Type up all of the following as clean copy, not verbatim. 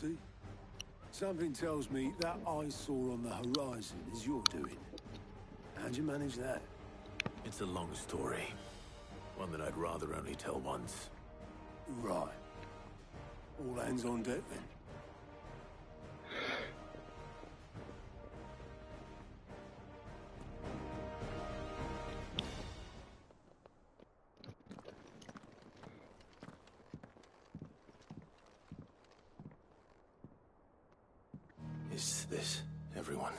See? Something tells me that eyesore on the horizon is your doing. How'd you manage that? It's a long story. One that I'd rather only tell once. Right. All hands on deck then. Is this everyone?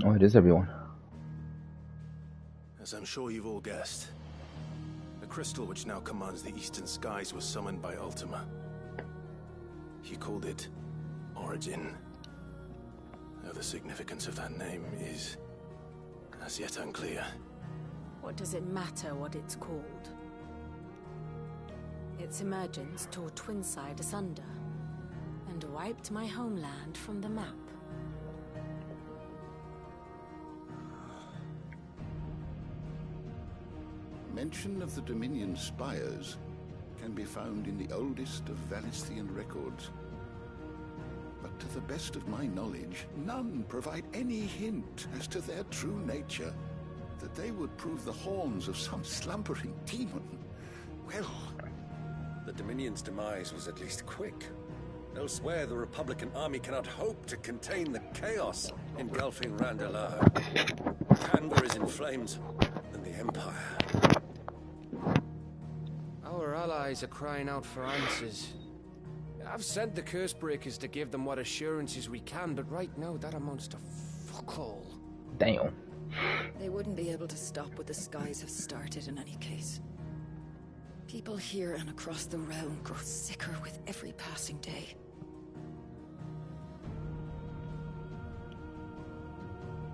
Oh, it is everyone. As I'm sure you've all guessed, the crystal which now commands the eastern skies was summoned by Ultima. He called it Origin. Though the significance of that name is as yet unclear. What does it matter what it's called? Its emergence tore Twinside asunder and wiped my homeland from the map. Mention of the Dominion spires can be found in the oldest of Valisthian records. But to the best of my knowledge, none provide any hint as to their true nature. That they would prove the horns of some slumbering demon. Well, the Dominion's demise was at least quick. Elsewhere, the Republican army cannot hope to contain the chaos engulfing Randalar. Kandor is in flames, and the Empire. Our allies are crying out for answers. I've sent the Cursebreakers to give them what assurances we can, but right now that amounts to fuck all. Damn. They wouldn't be able to stop what the skies have started in any case. People here and across the realm grow sicker with every passing day.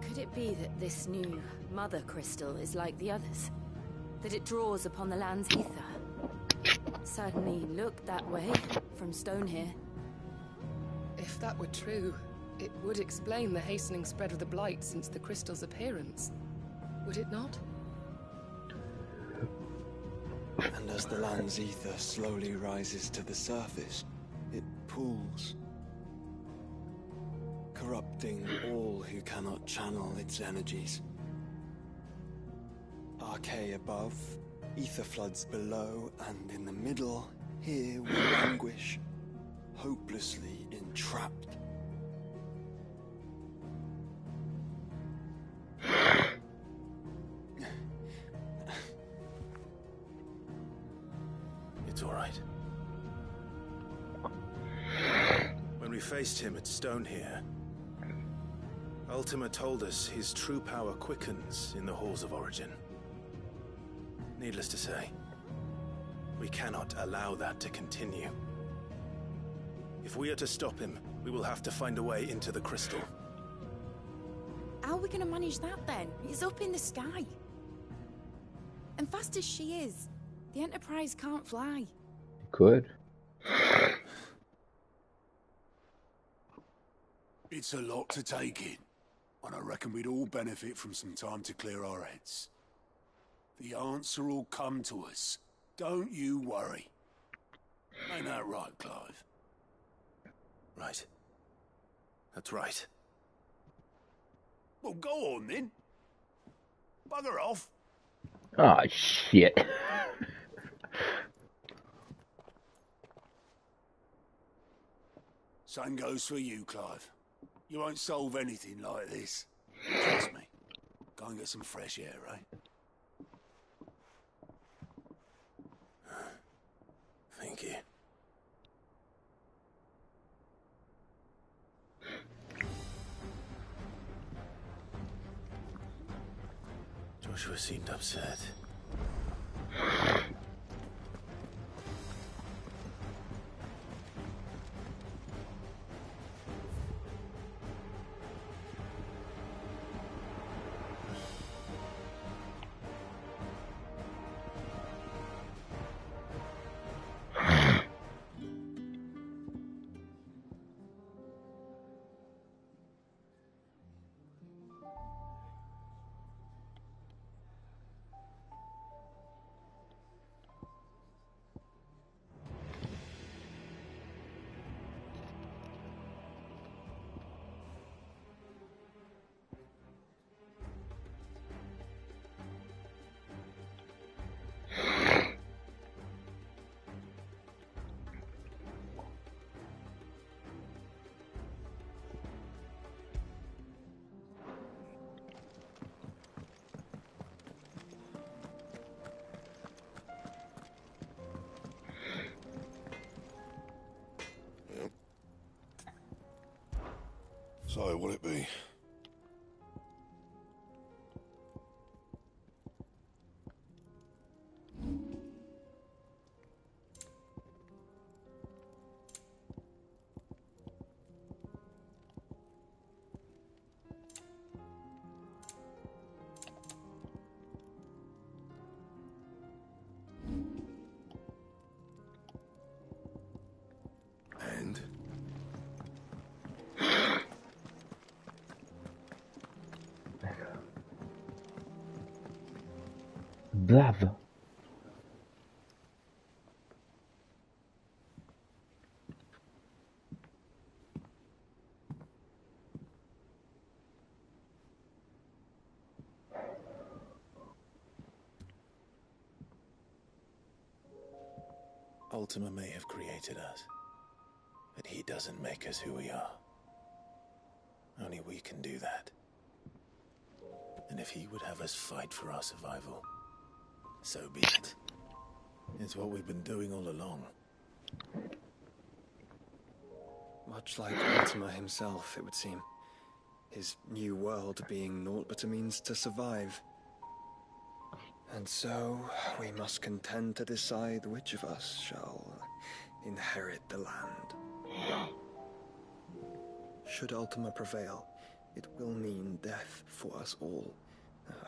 Could it be that this new Mother Crystal is like the others? That it draws upon the land's ether? Certainly looked that way from stone here. If that were true, it would explain the hastening spread of the Blight since the crystal's appearance. Would it not? And as the land's ether slowly rises to the surface, it pools, corrupting all who cannot channel its energies. Archay above, ether floods below, and in the middle, here we languish, hopelessly entrapped. It's all right. When we faced him at Stone here, Ultima told us his true power quickens in the halls of Origin. Needless to say, we cannot allow that to continue. If we are to stop him, we will have to find a way into the crystal. How are we going to manage that then? It's up in the sky. And fast as she is, the Enterprise can't fly. Could. It's a lot to take in, and I reckon we'd all benefit from some time to clear our heads. The answer will come to us. Don't you worry. Ain't that right, Clive? Right. That's right. Well, go on then. Bugger off. Ah, shit. Same goes for you, Clive. You won't solve anything like this. Trust me. Go and get some fresh air, eh? Thank you. Joshua seemed upset. So, will it be? And? Blav. Ultima may have created us, but he doesn't make us who we are. Only we can do that. And if he would have us fight for our survival, so be it. It's what we've been doing all along. Much like Ultima himself, it would seem. His new world being naught but a means to survive. And so, we must contend to decide which of us shall inherit the land. Should Ultima prevail, it will mean death for us all.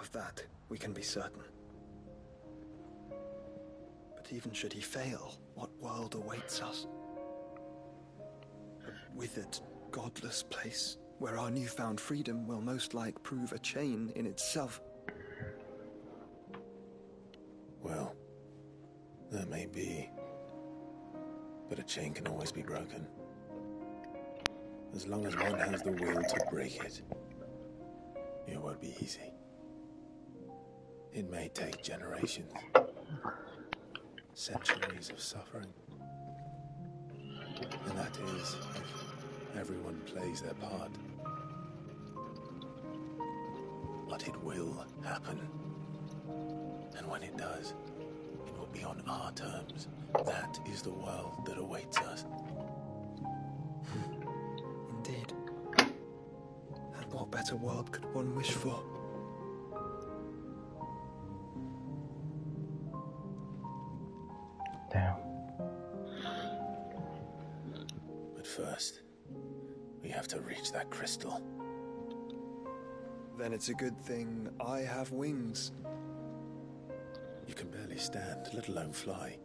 Of that, we can be certain. But even should he fail, what world awaits us? A withered, godless place, where our newfound freedom will most like prove a chain in itself. Well, that may be, but a chain can always be broken. As long as one has the will to break it, it won't be easy. It may take generations, centuries of suffering. And that is if everyone plays their part. But it will happen. And when it does, it will be on our terms. That is the world that awaits us. Indeed. And what better world could one wish for? Damn. But first, we have to reach that crystal. Then it's a good thing I have wings. You can barely stand, let alone fly.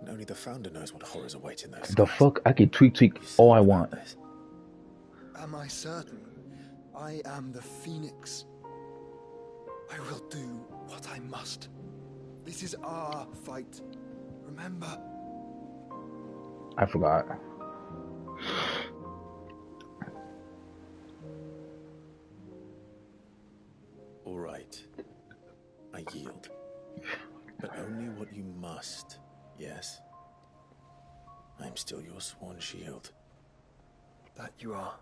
And only the Founder knows what horrors await in those The skies. fuck? I can tweak all I want. Am I certain? I am the Phoenix. I will do what I must. This is our fight. Remember? I forgot. All right. I yield. But only what you must, yes? I'm still your sworn shield. That you are.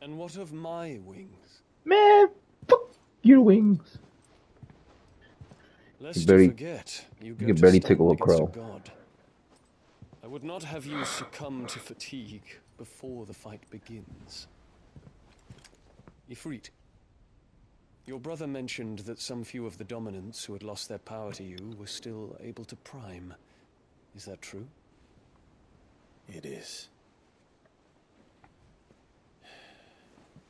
And what of my wings? Man, fuck your wings. Lest You barely- you forget, you go can to barely stand tickle a against crow. god. I would not have you succumb to fatigue before the fight begins. Ifrit, your brother mentioned that some few of the dominants who had lost their power to you were still able to prime. Is that true? It is.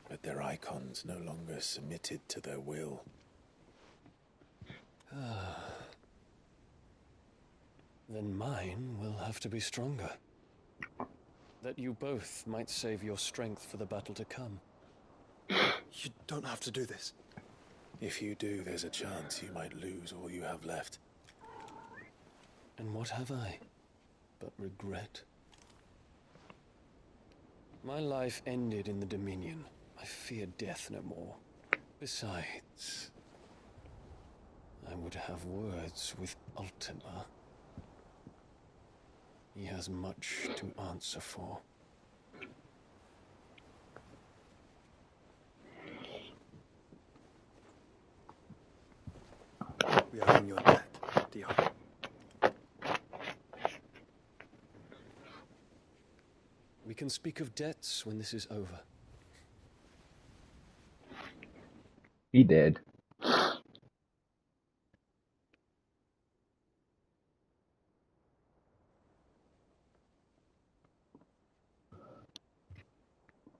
But their icons no longer submitted to their will. Then mine will have to be stronger. That you both might save your strength for the battle to come. You don't have to do this. If you do, there's a chance you might lose all you have left. And what have I but regret? My life ended in the Dominion. I fear death no more. Besides, I would have words with Ultima. He has much to answer for. We are in your debt, Dion. We can speak of debts when this is over. He did.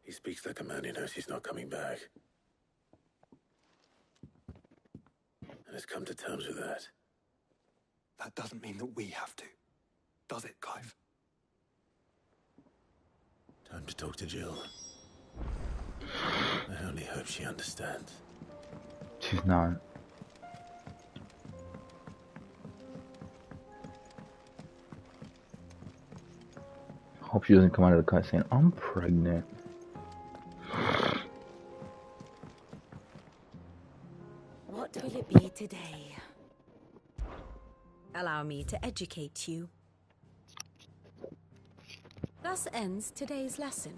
He speaks like a man who knows he's not coming back. And has come to terms with that. That doesn't mean that we have to, does it, Clive? Time to talk to Jill. I only hope she understands. She's not. Hope she doesn't come out of the cut saying, I'm pregnant. What will it be today? Allow me to educate you. Thus ends today's lesson.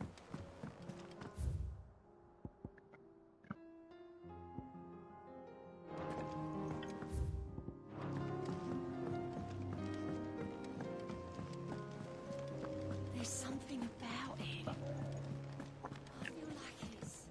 There's something about it. I feel like it's...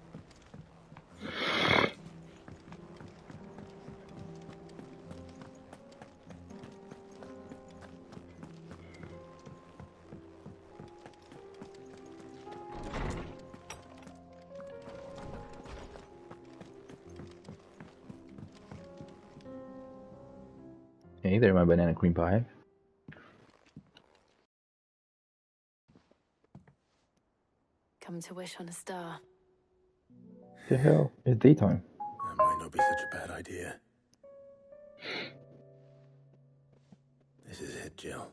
Hey there, my banana cream pie. Come to wish on a star. The hell? It's daytime. That might not be such a bad idea. This is it, Jill.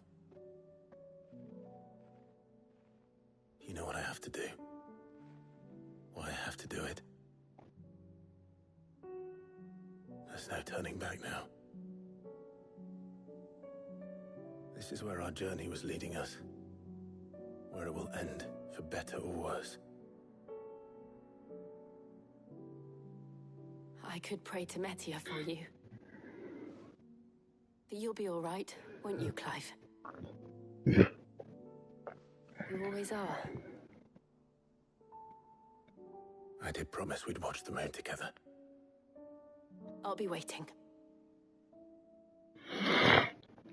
You know what I have to do. Why I have to do it. There's no turning back now. This is where our journey was leading us. Where it will end, for better or worse. I could pray to Metia for you. But you'll be all right, won't you, Clive? You always are. I did promise we'd watch the moon together. I'll be waiting.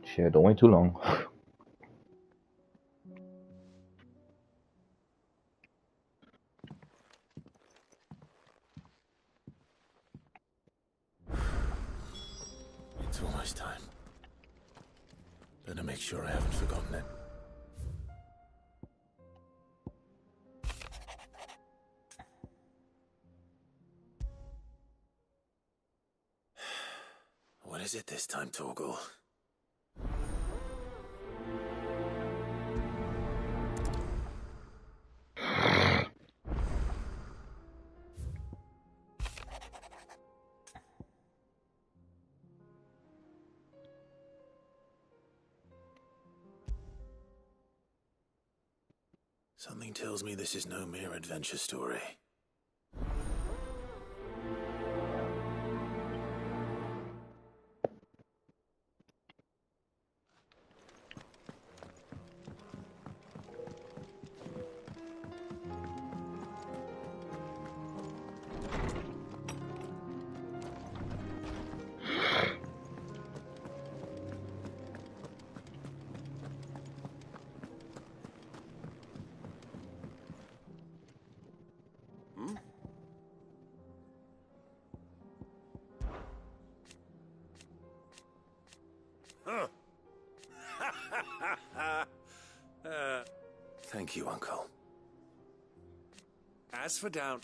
Shit, don't wait too long. It's almost time. Better make sure I haven't forgotten it. What is it this time, Torgal? Something tells me this is no mere adventure story. Thank you, Uncle. As for down...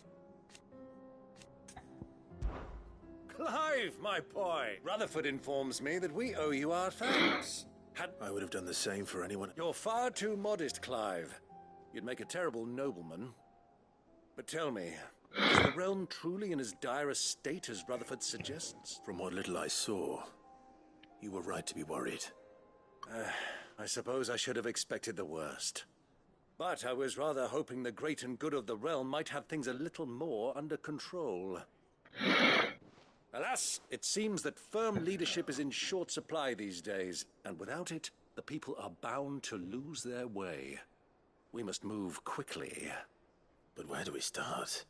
Clive, my boy! Rutherford informs me that we owe you our thanks. I would have done the same for anyone. You're far too modest, Clive. You'd make a terrible nobleman. But tell me, is the realm truly in as dire a state as Rutherford suggests? From what little I saw, you were right to be worried. I suppose I should have expected the worst. But I was rather hoping the great and good of the realm might have things a little more under control. Alas, it seems that firm leadership is in short supply these days, and without it, the people are bound to lose their way. We must move quickly. But where do we start?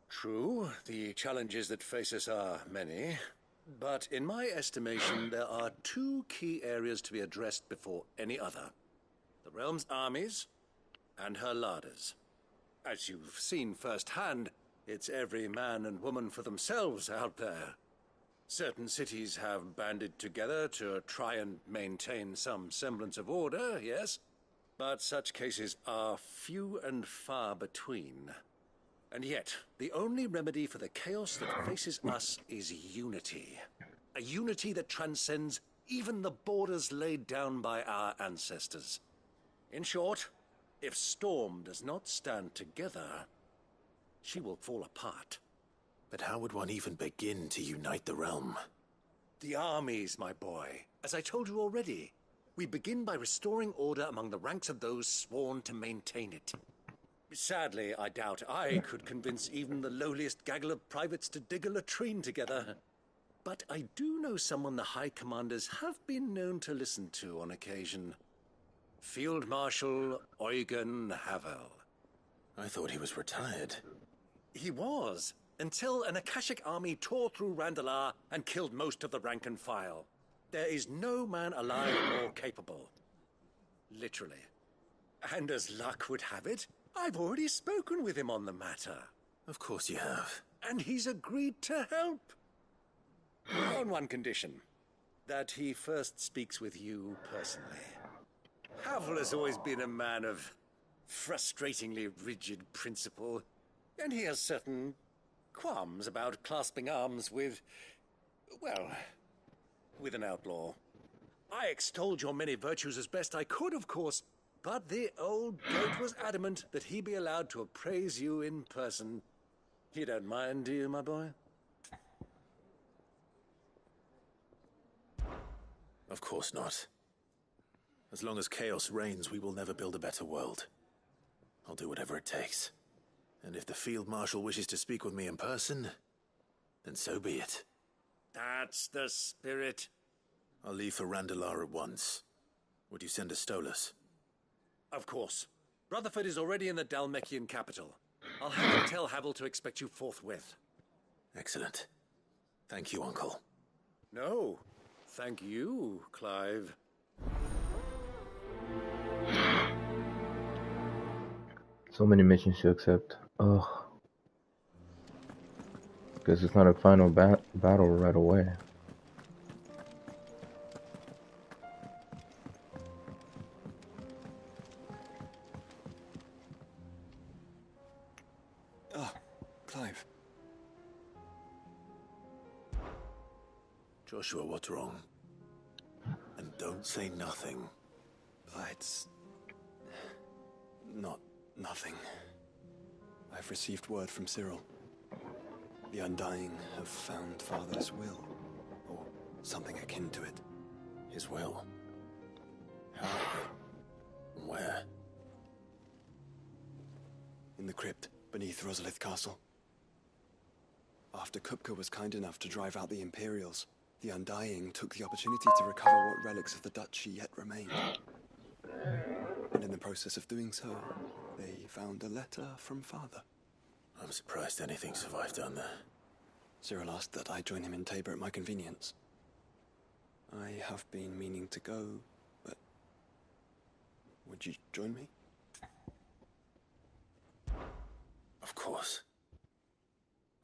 True, the challenges that face us are many. But in my estimation, there are two key areas to be addressed before any other. The realm's armies and her larders. As you've seen firsthand, it's every man and woman for themselves out there. Certain cities have banded together to try and maintain some semblance of order, yes? But such cases are few and far between. And yet, the only remedy for the chaos that faces us is unity. A unity that transcends even the borders laid down by our ancestors. In short, if Storm does not stand together, she will fall apart. But how would one even begin to unite the realm? The armies, my boy. As I told you already, we begin by restoring order among the ranks of those sworn to maintain it. Sadly, I doubt I could convince even the lowliest gaggle of privates to dig a latrine together. But I do know someone the High Commanders have been known to listen to on occasion. Field Marshal Eugen Havel. I thought he was retired. He was, until an Akashic army tore through Randalar and killed most of the rank and file. There is no man alive more capable. Literally. And as luck would have it, I've already spoken with him on the matter. Of course you have. And he's agreed to help. On one condition. That he first speaks with you personally. Havel has always been a man of frustratingly rigid principle, and he has certain qualms about clasping arms with, well, with an outlaw. I extolled your many virtues as best I could, of course, but the old goat was adamant that he be allowed to appraise you in person. You don't mind, do you, my boy? Of course not. As long as chaos reigns, we will never build a better world. I'll do whatever it takes. And if the Field Marshal wishes to speak with me in person, then so be it. That's the spirit. I'll leave for Randalar at once. Would you send a Stolas? Of course. Rutherford is already in the Dalmekian capital. I'll have him tell Havel to expect you forthwith. Excellent. Thank you, Uncle. No, thank you, Clive. So many missions to accept. Ugh. Guess it's not a final battle right away. Clive. Joshua, what's wrong? And don't say nothing. It's not nothing. I've received word from Cyril. The Undying have found Father's will, or something akin to it. His will? How? Where? In the crypt beneath Rosalith Castle. After Kupka was kind enough to drive out the Imperials, the Undying took the opportunity to recover what relics of the Duchy yet remained. And in the process of doing so, they found a letter from Father. I'm surprised anything survived down there. Cyril asked that I join him in Tabor at my convenience. I have been meaning to go, but would you join me? Of course.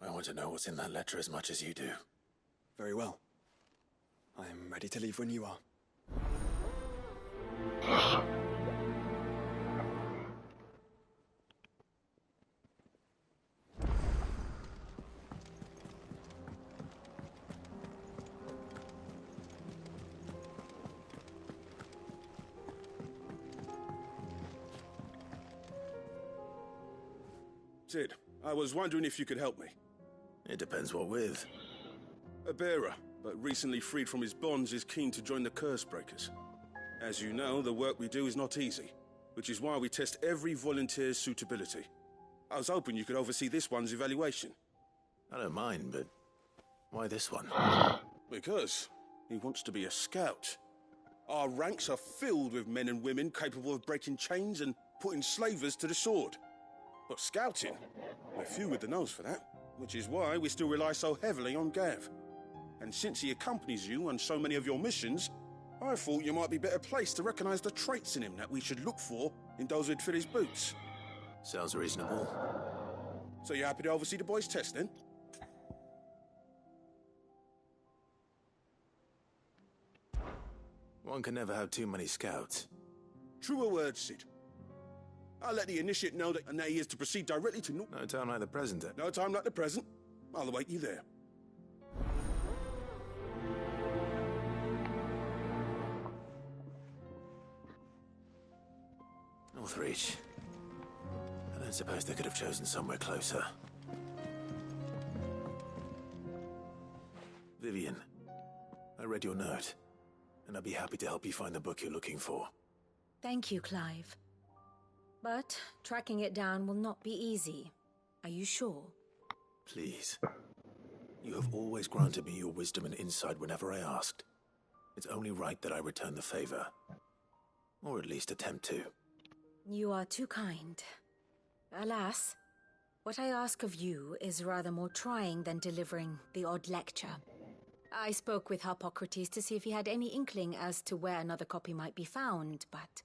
I want to know what's in that letter as much as you do. Very well. I am ready to leave when you are. Sid, I was wondering if you could help me. It depends what with. A bearer, but recently freed from his bonds, is keen to join the Curse Breakers. As you know, the work we do is not easy, which is why we test every volunteer's suitability. I was hoping you could oversee this one's evaluation. I don't mind, but why this one? Because he wants to be a scout. Our ranks are filled with men and women capable of breaking chains and putting slavers to the sword. But scouting, we're few with the nose for that. which is why we still rely so heavily on Gav. And since he accompanies you on so many of your missions, I thought you might be better placed to recognize the traits in him that we should look for in those who'd fill his boots. Sounds reasonable. So you happy to oversee the boys' test, then? One can never have too many scouts. Truer words, Sid. I'll let the initiate know that he is to proceed directly to... No time like the present, then. No time like the present. I'll await you there. Northreach. I don't suppose they could have chosen somewhere closer. Vivian, I read your note, and I'd be happy to help you find the book you're looking for. Thank you, Clive. But tracking it down will not be easy. Are you sure? Please. You have always granted me your wisdom and insight whenever I asked. It's only right that I return the favor. Or at least attempt to. You are too kind. Alas, what I ask of you is rather more trying than delivering the odd lecture. I spoke with Harpocrates to see if he had any inkling as to where another copy might be found, but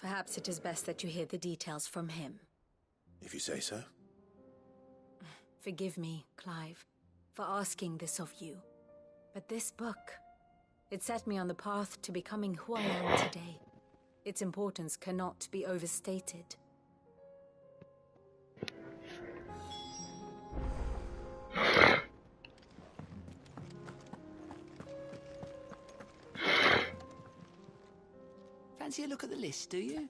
perhaps it is best that you hear the details from him. If you say so. Forgive me, Clive, for asking this of you. But this book, it set me on the path to becoming who I am today. Its importance cannot be overstated. Fancy a look at the list, do you?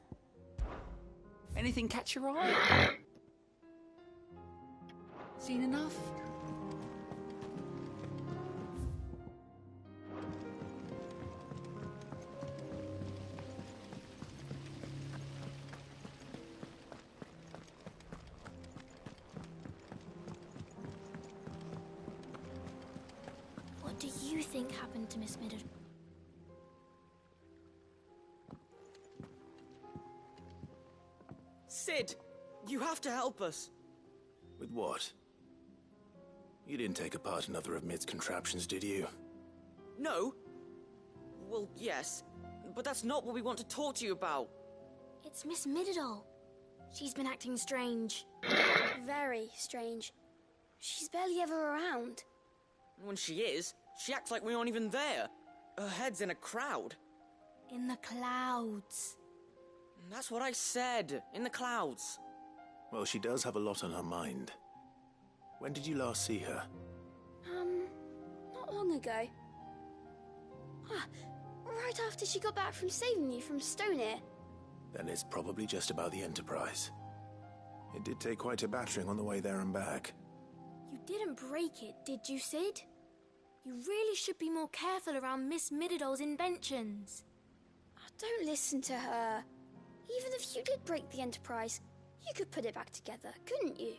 Anything catch your eye? Seen enough? What do you think happened to Miss Middleton? Sid, you have to help us. With what? You didn't take apart another of Mid's contraptions, did you? No. Well, yes, but that's not what we want to talk to you about. It's Miss Middledol. She's been acting strange. Very strange. She's barely ever around. When she is, she acts like we aren't even there. Her head's in a crowd. In the clouds. That's what I said. In the clouds. Well, she does have a lot on her mind. When did you last see her? Not long ago. Right after she got back from saving you from Stoneir. Then it's probably just about the Enterprise. It did take quite a battering on the way there and back. You didn't break it, did you, Sid? You really should be more careful around Miss Middledol's inventions. Don't listen to her. Even if you did break the Enterprise, you could put it back together, couldn't you?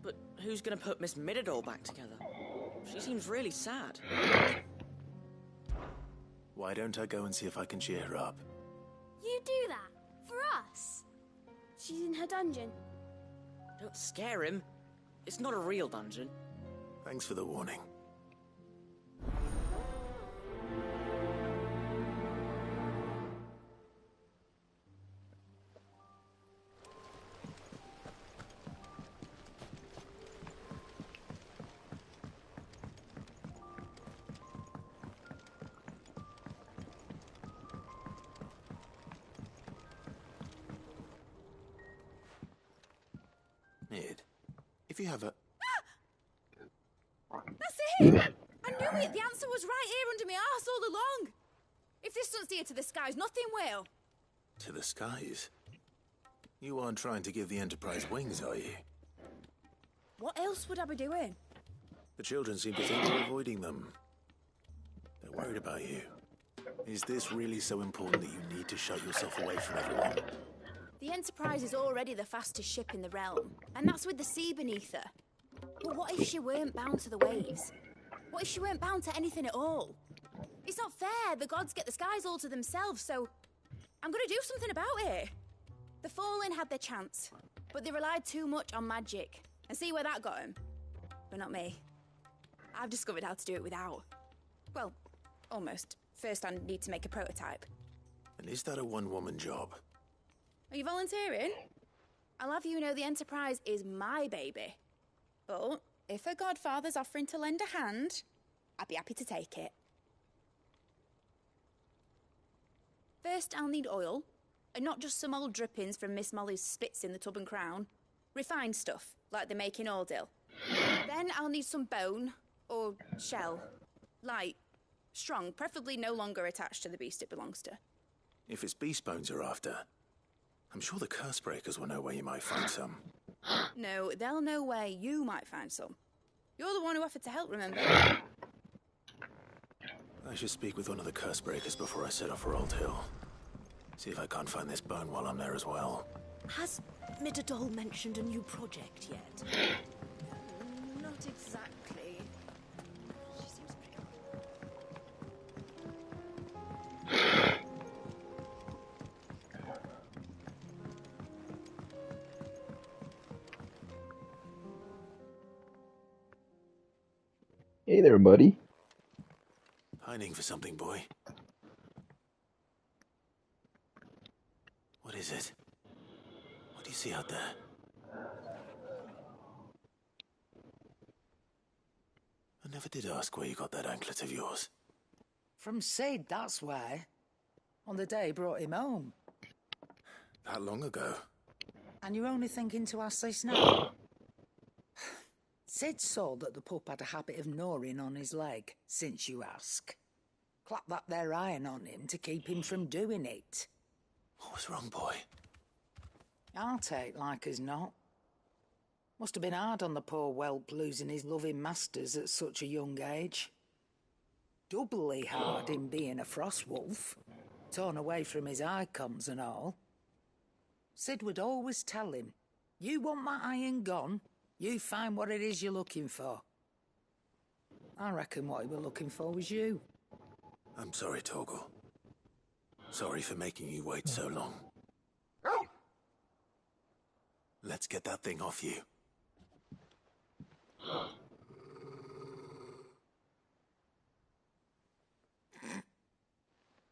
But who's gonna put Miss Middledol back together? She seems really sad. Why don't I go and see if I can cheer her up? You do that? For us? She's in her dungeon. Don't scare him. It's not a real dungeon. Thanks for the warning. Mid, if you have a... That's it! I knew it! The answer was right here under my arse all along! If this doesn't steer to the skies, nothing will. To the skies? You aren't trying to give the Enterprise wings, are you? What else would I be doing? The children seem to think you're avoiding them. They're worried about you. Is this really so important that you need to shut yourself away from everyone? The Enterprise is already the fastest ship in the realm, and that's with the sea beneath her. But what if she weren't bound to the waves? What if she weren't bound to anything at all? It's not fair. The gods get the skies all to themselves, so I'm gonna do something about it. The Fallen had their chance, but they relied too much on magic. And see where that got him. But not me. I've discovered how to do it without. Well, almost. First I need to make a prototype. And is that a one-woman job? Are you volunteering? I'll have you know the Enterprise is my baby. But if a godfather's offering to lend a hand, I'd be happy to take it. First, I'll need oil, and not just some old drippings from Miss Molly's spits in the Tub and Crown. Refined stuff, like they make in Ordil. Then I'll need some bone, or shell. Light, strong, preferably no longer attached to the beast it belongs to. If it's beast bones you're after, I'm sure the curse breakers will know where you might find some. No, they'll know where you might find some. You're the one who offered to help, remember? I should speak with one of the curse breakers before I set off for Old Hill. See if I can't find this bone while I'm there as well. Has Midadol mentioned a new project yet? Not exactly. She seems pretty Hey there, buddy. Pining for something, boy. What is it? What do you see out there? I never did ask where you got that anklet of yours. From Sid, that's why. On the day he brought him home. That long ago? And you're only thinking to ask this now? Sid saw that the pup had a habit of gnawing on his leg, since you ask. Clap that there iron on him to keep him from doing it. What was wrong, boy? I'll take like as not. Must have been hard on the poor whelp losing his loving masters at such a young age. Doubly hard in being a frost wolf, torn away from his icons and all. Sid would always tell him, you want that iron gone, you find what it is you're looking for. I reckon what he was looking for was you. I'm sorry, Torgal. Sorry for making you wait so long. Let's get that thing off you.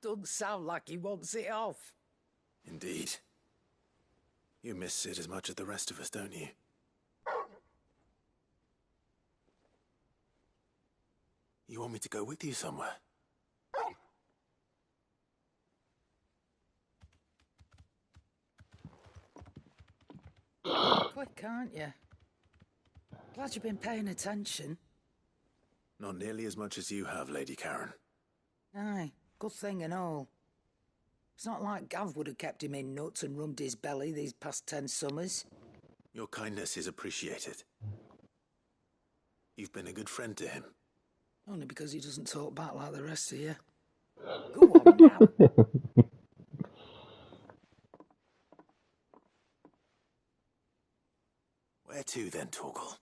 Doesn't sound like he wants it off. Indeed. You miss Sid as much as the rest of us, don't you? You want me to go with you somewhere? Quick, aren't you? Glad you've been paying attention. Not nearly as much as you have, Lady Karen. Aye, good thing and all. It's not like Gav would have kept him in nuts and rubbed his belly these past 10 summers. Your kindness is appreciated. You've been a good friend to him. Only because he doesn't talk back like the rest of you. Go on now. Where to then, Torgal?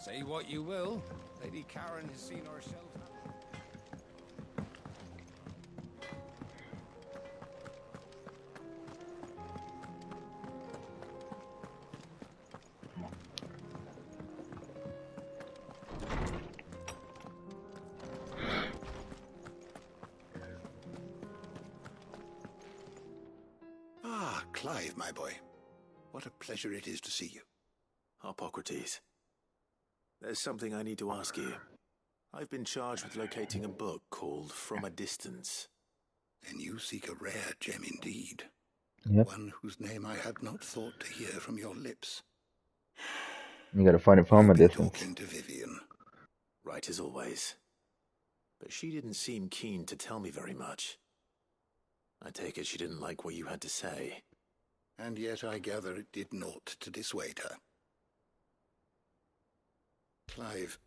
Say what you will, Lady Karen has seen herself. Ah, Clive, my boy. What a pleasure it is to see you. Hippocrates. There's something I need to ask you. I've been charged with locating a book called From a Distance. Then you seek a rare gem indeed. Yep. One whose name I had not thought to hear from your lips. You gotta find it from a distance. Talking to Vivian. Right as always. But she didn't seem keen to tell me very much. I take it she didn't like what you had to say. And yet I gather it did naught to dissuade her. Clive,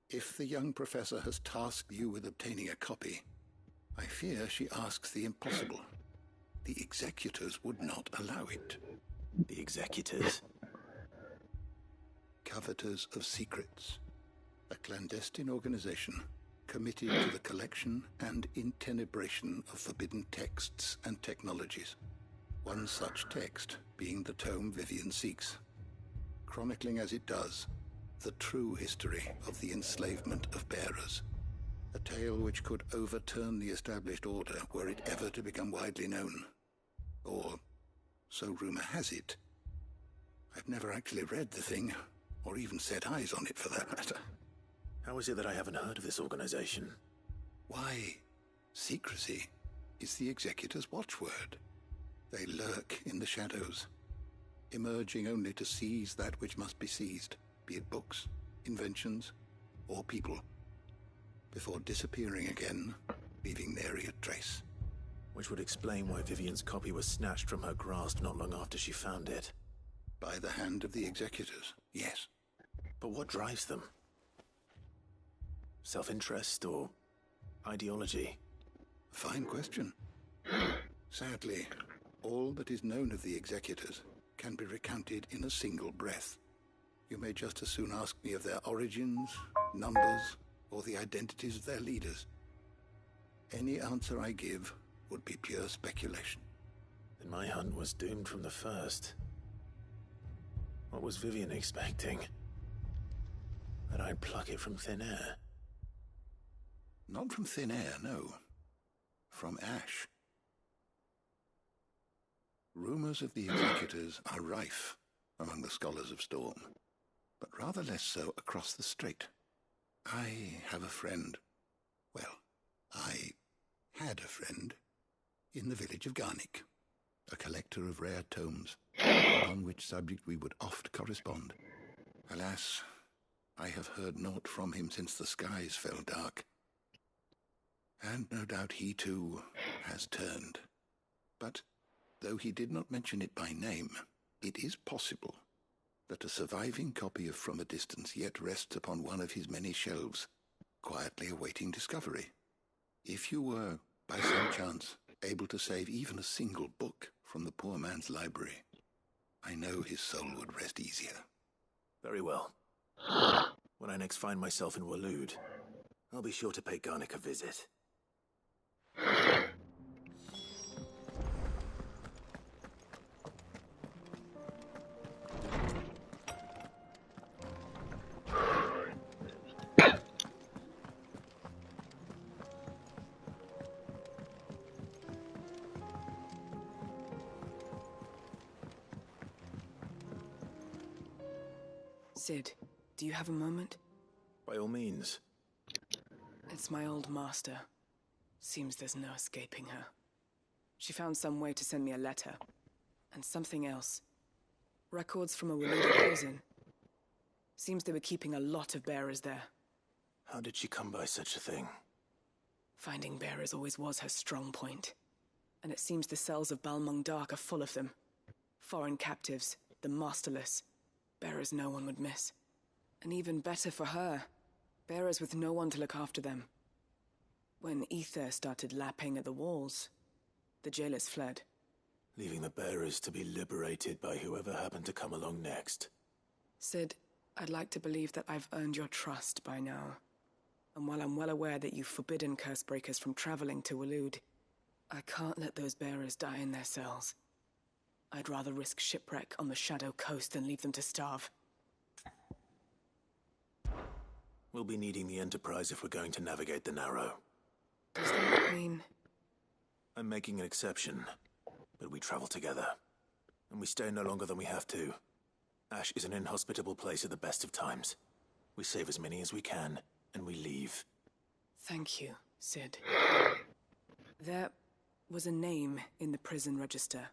if the young professor has tasked you with obtaining a copy, I fear she asks the impossible. The executors would not allow it. The executors? Coveters of secrets. A clandestine organization committed to the collection and intenebration of forbidden texts and technologies. One such text being the tome Vivian seeks, chronicling as it does the true history of the enslavement of bearers. A tale which could overturn the established order were it ever to become widely known. Or, so rumor has it. I've never actually read the thing, or even set eyes on it for that matter. How is it that I haven't heard of this organization? Why, secrecy is the Executor's watchword. They lurk in the shadows, emerging only to seize that which must be seized, be it books, inventions, or people, before disappearing again, leaving nary a trace. Which would explain why Vivian's copy was snatched from her grasp not long after she found it. By the hand of the Executors, yes. But what drives them? Self-interest or ideology? Fine question. Sadly, all that is known of the Executors can be recounted in a single breath. You may just as soon ask me of their origins, numbers, or the identities of their leaders. Any answer I give would be pure speculation. Then my hunt was doomed from the first. What was Vivian expecting? That I'd pluck it from thin air? Not from thin air, no. From ash. Rumors of the Executors are rife among the scholars of Storm, but rather less so across the Strait. I have a friend. Well, I had a friend in the village of Garnick, a collector of rare tomes, upon which subject we would oft correspond. Alas, I have heard naught from him since the skies fell dark. And no doubt he too has turned. But though he did not mention it by name, it is possible that a surviving copy of From a Distance yet rests upon one of his many shelves, quietly awaiting discovery. If you were, by some chance, able to save even a single book from the poor man's library, I know his soul would rest easier. Very well. When I next find myself in Waloed, I'll be sure to pay Garnick a visit. Sid, do you have a moment? By all means. It's my old master. Seems there's no escaping her. She found some way to send me a letter. And something else. Records from a Waloed prison. Seems they were keeping a lot of bearers there. How did she come by such a thing? Finding bearers always was her strong point. And it seems the cells of Balmung Dark are full of them. Foreign captives, the masterless. Bearers no one would miss. And even better for her, bearers with no one to look after them. When ether started lapping at the walls, the jailers fled. Leaving the bearers to be liberated by whoever happened to come along next. Sid, I'd like to believe that I've earned your trust by now. And while I'm well aware that you've forbidden Cursebreakers from traveling to Waloed, I can't let those bearers die in their cells. I'd rather risk shipwreck on the Shadow Coast than leave them to starve. We'll be needing the Enterprise if we're going to navigate the Narrow. Does that mean... I'm making an exception, but we travel together. And we stay no longer than we have to. Ash is an inhospitable place at the best of times. We save as many as we can, and we leave. Thank you, Sid. There was a name in the prison register.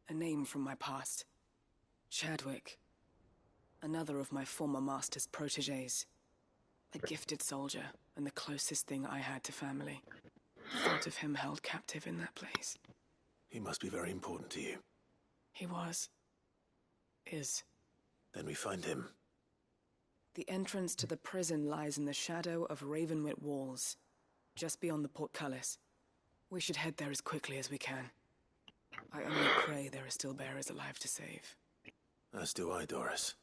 A name from my past. Chadwick. Another of my former master's protégés. A gifted soldier, and the closest thing I had to family. Thought of him held captive in that place. He must be very important to you. He was. Is. Then we find him. The entrance to the prison lies in the shadow of Ravenwit Walls, just beyond the portcullis. We should head there as quickly as we can. I only pray there are still bearers alive to save. As do I, Doris.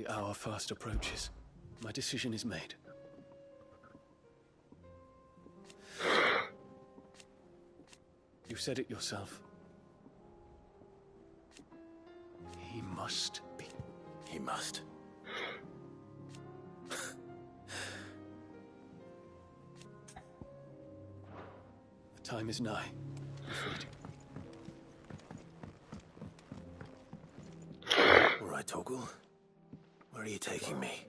The hour fast approaches. My decision is made. You said it yourself. He must be. He must. The time is nigh. Be freed. All right, Torgal. Where are you taking me?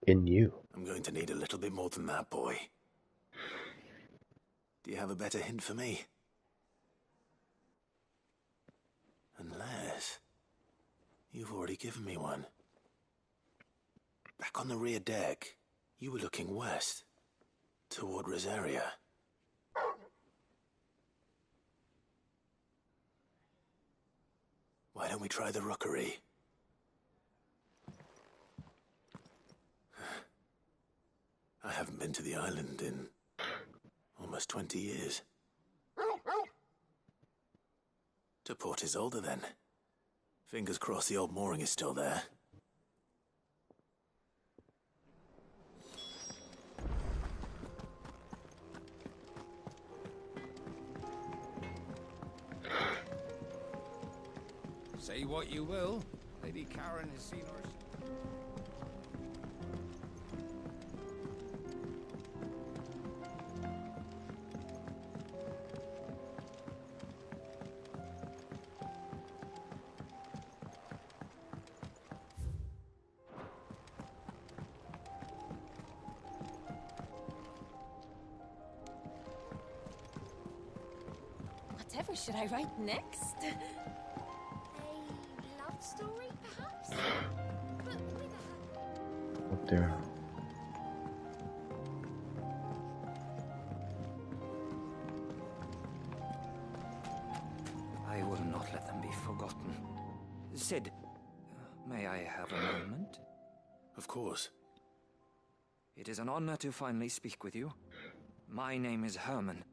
In you. I'm going to need a little bit more than that, boy. Do you have a better hint for me? Unless... you've already given me one. Back on the rear deck, you were looking west, toward Rosaria. Why don't we try the rookery? I haven't been to the island in almost 20 years. To Port Isolde, then. Fingers crossed the old mooring is still there. Say what you will, Lady Karen has seen her... Whatever should I write next? A love story, perhaps? But with a... Up there. I will not let them be forgotten. Sid, may I have a moment? Of course. It is an honor to finally speak with you. My name is Herman.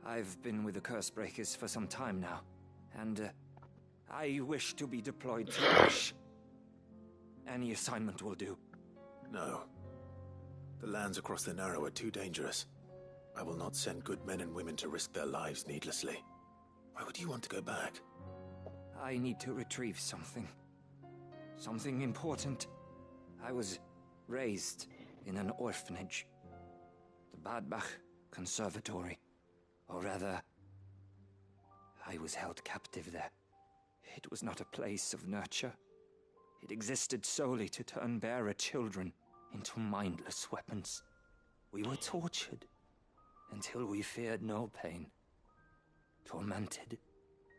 I've been with the Cursebreakers for some time now, and I wish to be deployed to Ash. Any assignment will do. No. The lands across the Narrow are too dangerous. I will not send good men and women to risk their lives needlessly. Why would you want to go back? I need to retrieve something. Something important. I was raised in an orphanage. The Badbach Conservatory. Or rather, I was held captive there. It was not a place of nurture. It existed solely to turn bearer children into mindless weapons. We were tortured until we feared no pain. Tormented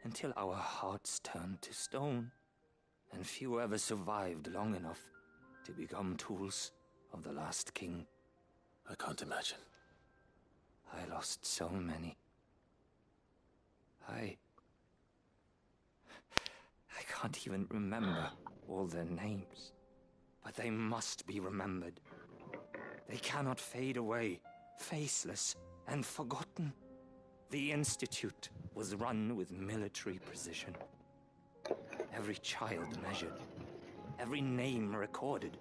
until our hearts turned to stone. And few ever survived long enough to become tools of the last king. I can't imagine. I lost so many. I can't even remember all their names. But they must be remembered. They cannot fade away, faceless and forgotten. The Institute was run with military precision. Every child measured, every name recorded,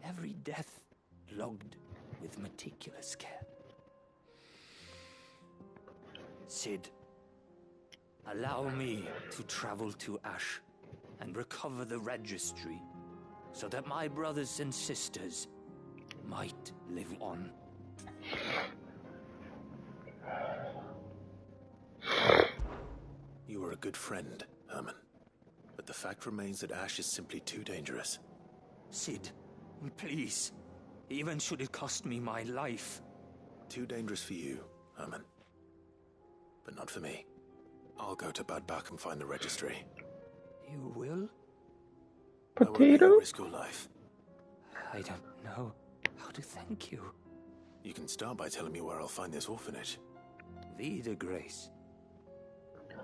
every death logged with meticulous care. Sid, allow me to travel to Ash and recover the registry so that my brothers and sisters might live on. You were a good friend, Herman. But the fact remains that Ash is simply too dangerous. Sid, please. Even should it cost me my life. Too dangerous for you, Herman. But not for me. I'll go to Badbach and find the registry. You will? Potato? I won't risk your life. I don't know how to thank you. You can start by telling me where I'll find this orphanage. Vida Grace.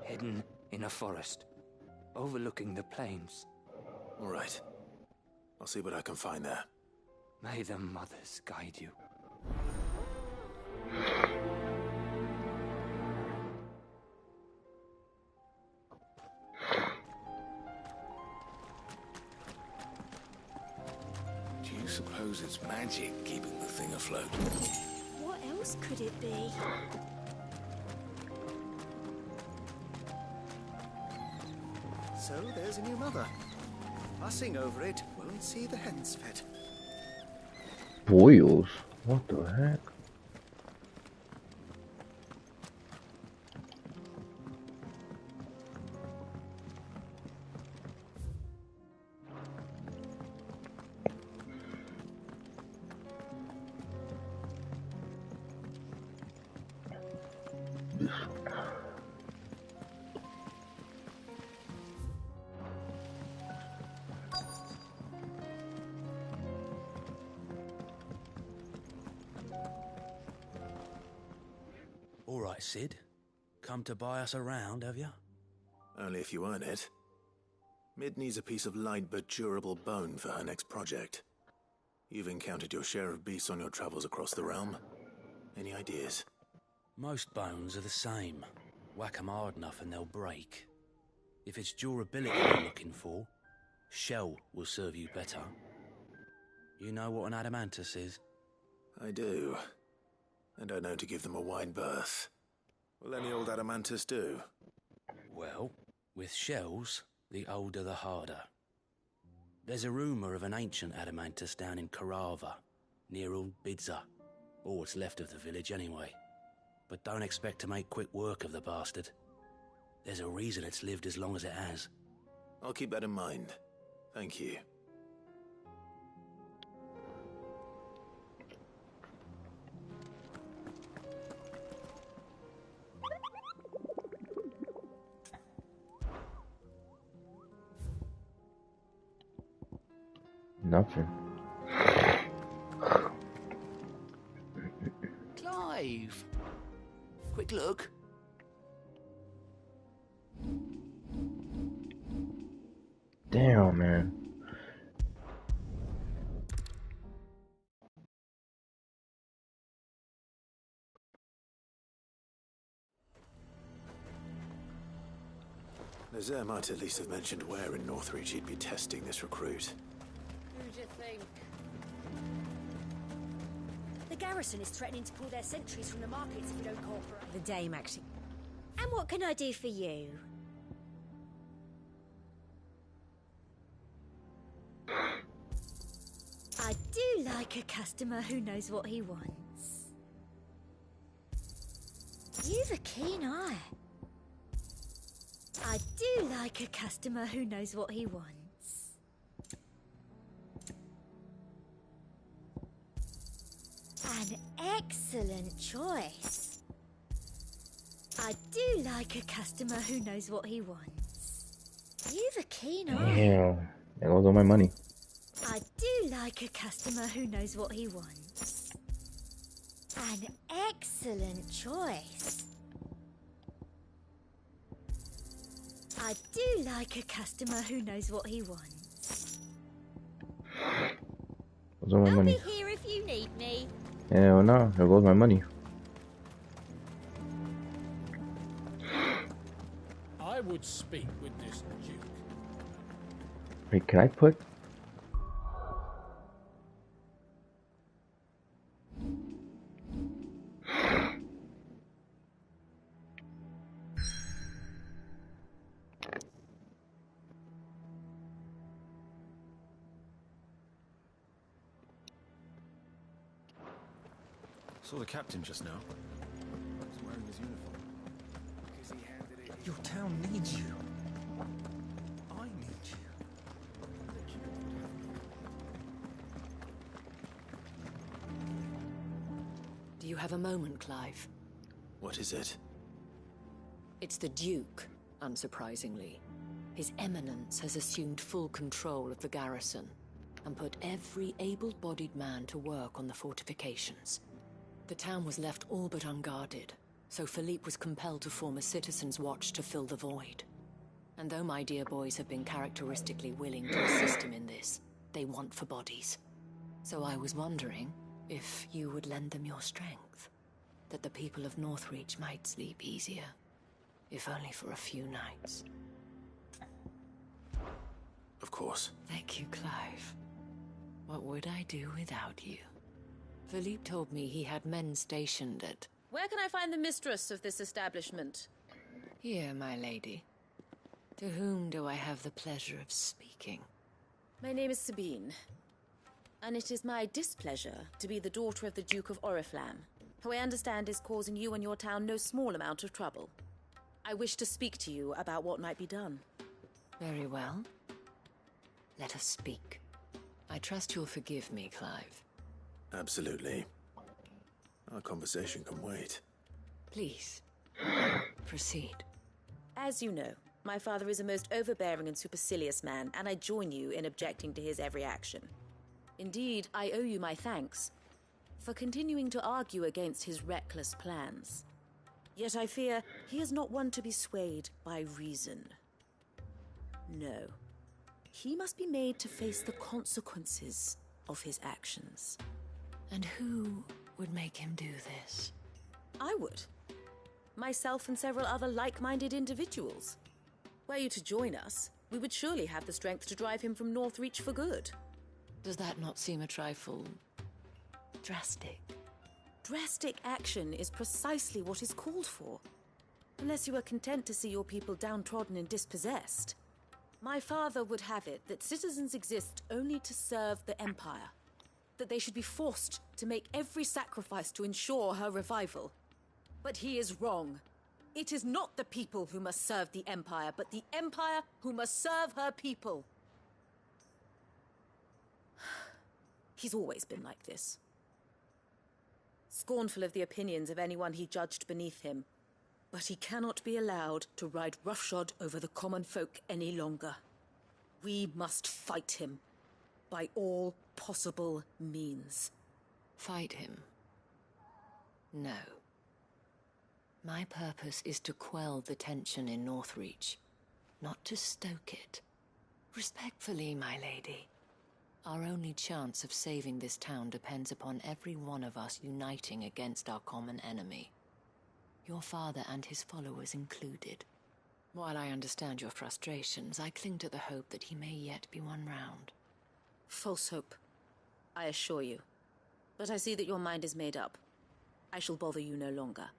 Hidden in a forest, overlooking the plains. All right. I'll see what I can find there. May the mothers guide you. suppose it's magic keeping the thing afloat. What else could it be? So there's a new mother. Fussing over it won't see the hens fed. Boils? What the heck? All right, Sid. Come to buy us around, have you? Only if you earn it. Mid needs a piece of light but durable bone for her next project. You've encountered your share of beasts on your travels across the realm. Any ideas? Most bones are the same. Whack 'em hard enough and they'll break. If it's durability you're looking for, shell will serve you better. You know what an adamantus is? I do. And I know to give them a wide berth. Will any old adamantus do? Well, with shells, the older the harder. There's a rumour of an ancient adamantus down in Karava, near Bidza, or what's left of the village anyway. But don't expect to make quick work of the bastard. There's a reason it's lived as long as it has. I'll keep that in mind. Thank you. Nothing. Clive! Quick look. Damn, man. Nazaire might at least have mentioned where in Northreach he'd be testing this recruit. Who'd you think? The garrison is threatening to pull their sentries from the markets if we don't cooperate. The dame actually. And what can I do for you? I do like a customer who knows what he wants. You've a keen eye. I do like a customer who knows what he wants. An excellent choice. I do like a customer who knows what he wants. You've a keen eye. Damn. There goes all my money. I do like a customer who knows what he wants. An excellent choice. I do like a customer who knows what he wants. Goes all my I'll money. be here if you need me. Hell no. There goes my money. I would speak with this Duke. Wait, can I put... Saw the captain just now. He's wearing his uniform. Your town needs you. I need you. Do you have a moment, Clive? What is it? It's the Duke, unsurprisingly. His Eminence has assumed full control of the garrison and put every able-bodied man to work on the fortifications. The town was left all but unguarded, so Philippe was compelled to form a citizen's watch to fill the void. And though my dear boys have been characteristically willing to assist him in this, they want for bodies. So I was wondering if you would lend them your strength, that the people of Northreach might sleep easier, if only for a few nights. Of course. Thank you, Clive. What would I do without you? Philippe told me he had men stationed at... Where can I find the mistress of this establishment? Here, my lady. To whom do I have the pleasure of speaking? My name is Sabine, and it is my displeasure to be the daughter of the Duke of Oriflamme, who I understand is causing you and your town no small amount of trouble. I wish to speak to you about what might be done. Very well. Let us speak. I trust you'll forgive me, Clive. Absolutely. Our conversation can wait. Please, proceed. As you know, my father is a most overbearing and supercilious man, and I join you in objecting to his every action. Indeed, I owe you my thanks for continuing to argue against his reckless plans. Yet I fear he is not one to be swayed by reason. No. He must be made to face the consequences of his actions. And who would make him do this? I would. Myself and several other like-minded individuals. Were you to join us, we would surely have the strength to drive him from Northreach for good. Does that not seem a trifle... drastic? Drastic action is precisely what is called for. Unless you are content to see your people downtrodden and dispossessed. My father would have it that citizens exist only to serve the Empire. That they should be forced to make every sacrifice to ensure her revival. But he is wrong. It is not the people who must serve the Empire, but the Empire who must serve her people. He's always been like this. Scornful of the opinions of anyone he judged beneath him. But he cannot be allowed to ride roughshod over the common folk any longer. We must fight him. By all possible means. Fight him? No. My purpose is to quell the tension in Northreach, not to stoke it. Respectfully, my lady. Our only chance of saving this town depends upon every one of us uniting against our common enemy. Your father and his followers included. While I understand your frustrations, I cling to the hope that he may yet be won round. False hope, I assure you. But I see that your mind is made up. I shall bother you no longer.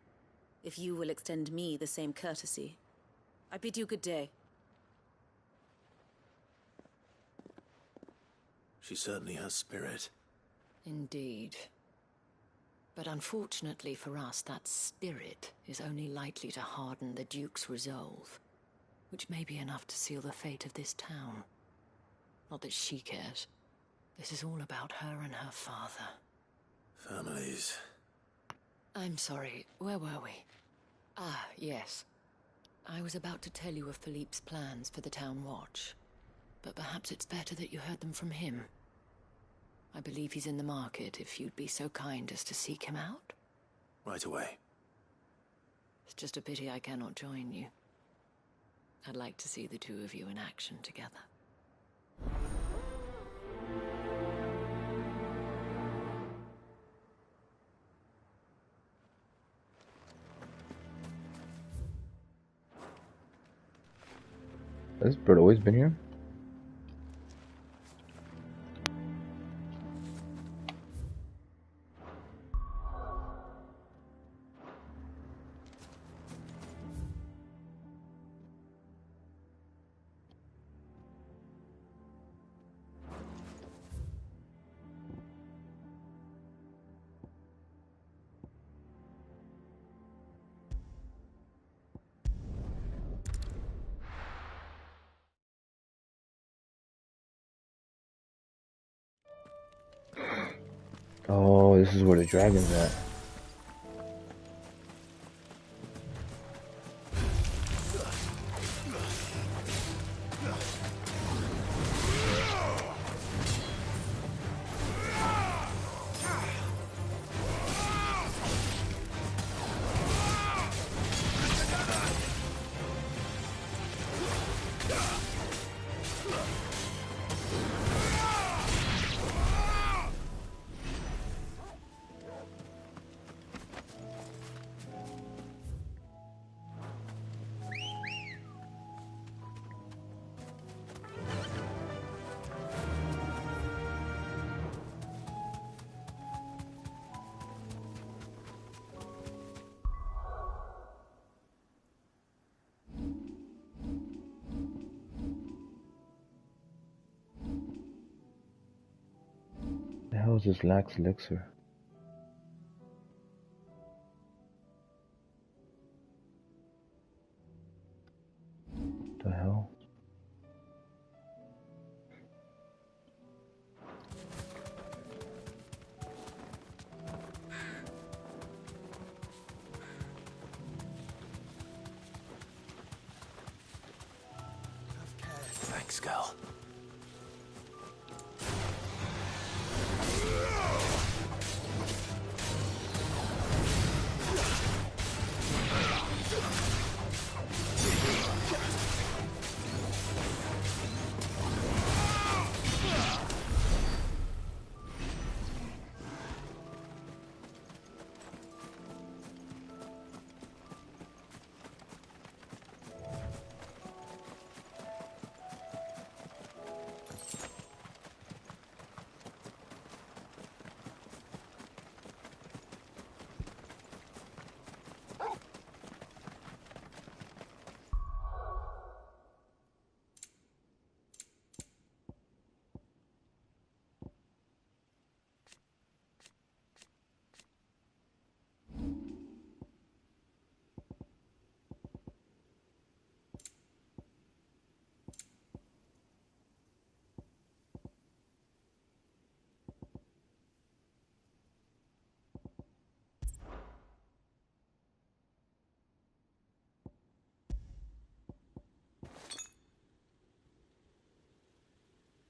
If you will extend me the same courtesy, I bid you good day. She certainly has spirit. Indeed. But unfortunately for us, that spirit is only likely to harden the Duke's resolve, which may be enough to seal the fate of this town. Not that she cares. This is all about her and her father. Families. I'm sorry, where were we? Ah, yes. I was about to tell you of Philippe's plans for the town watch, but perhaps it's better that you heard them from him. I believe he's in the market, if you'd be so kind as to seek him out. Right away. It's just a pity I cannot join you. I'd like to see the two of you in action together. Has this bird always been here? Oh, this is where the dragon's at. was this lax elixir? The hell? Thanks, girl.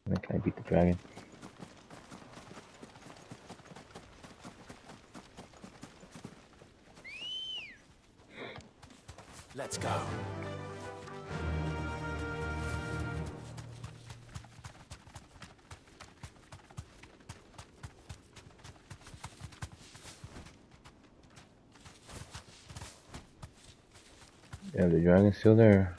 When can I beat the dragon? Let's go. Yeah, the dragon's still there.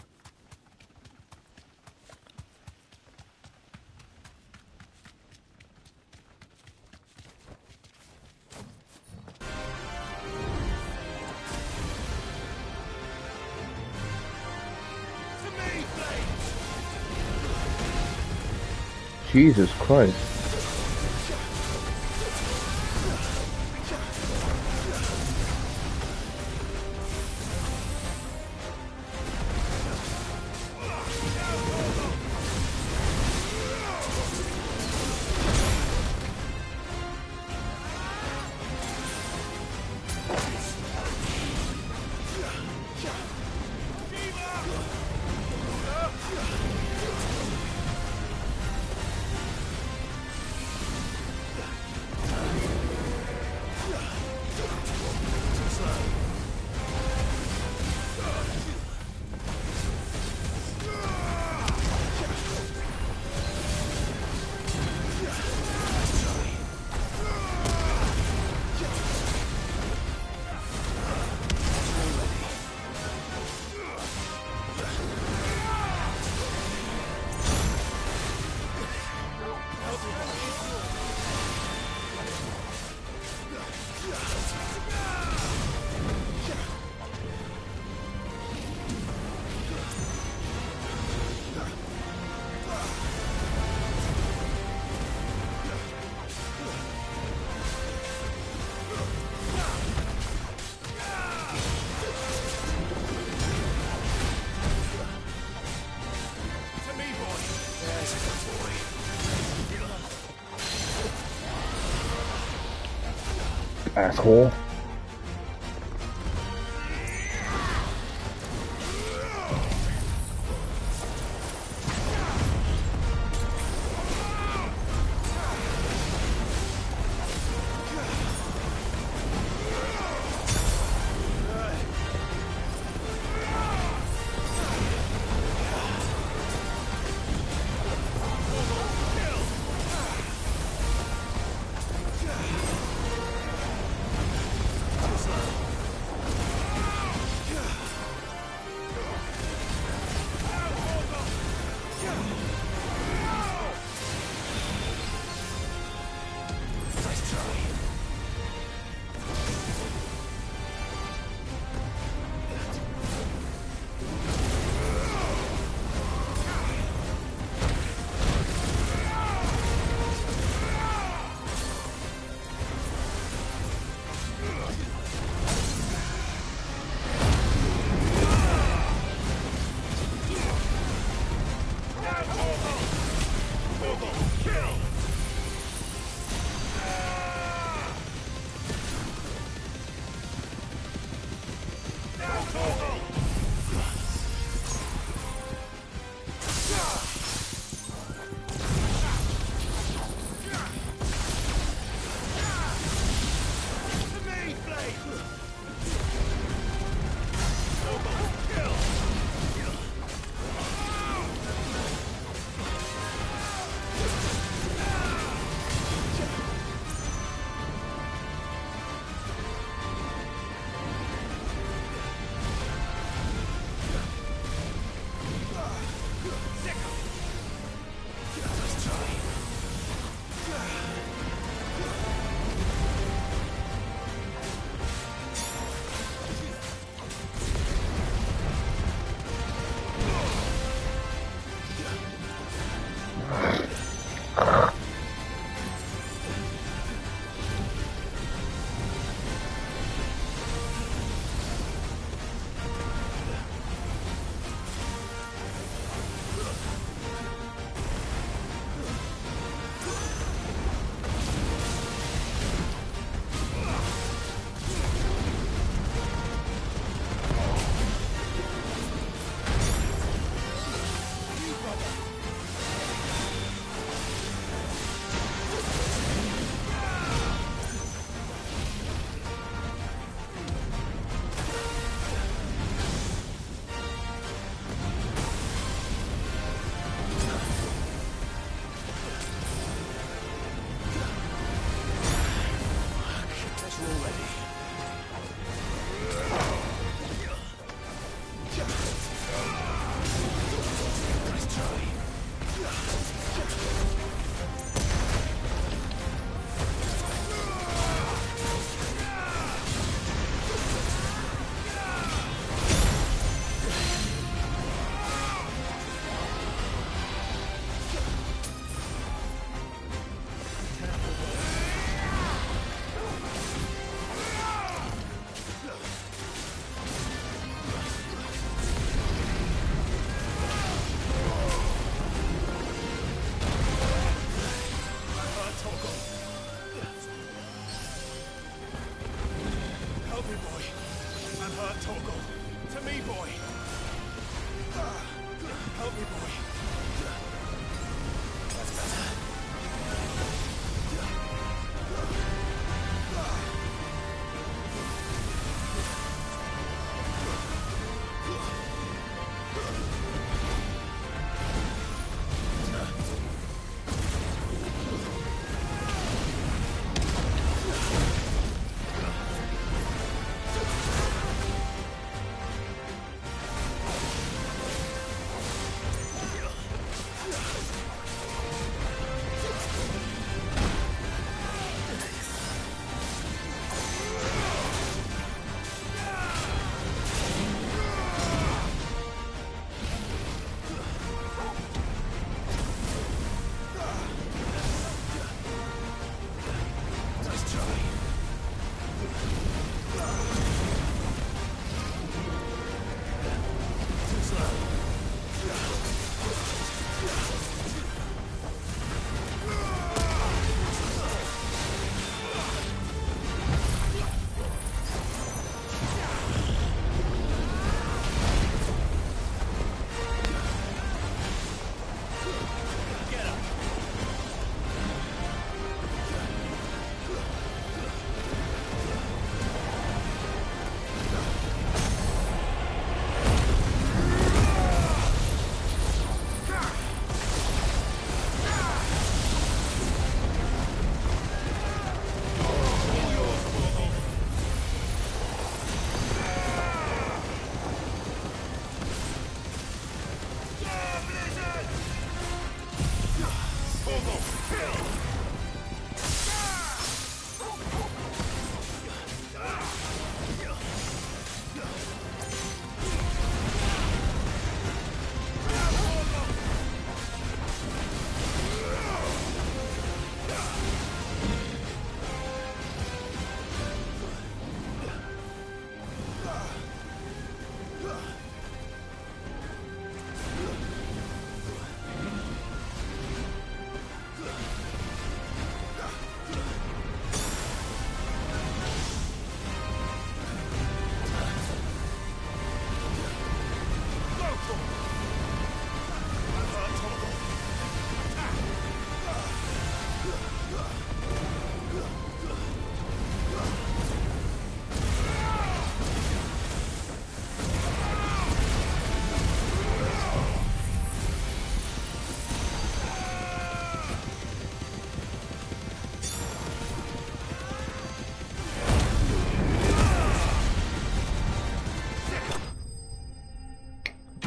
Jesus Christ. Asshole.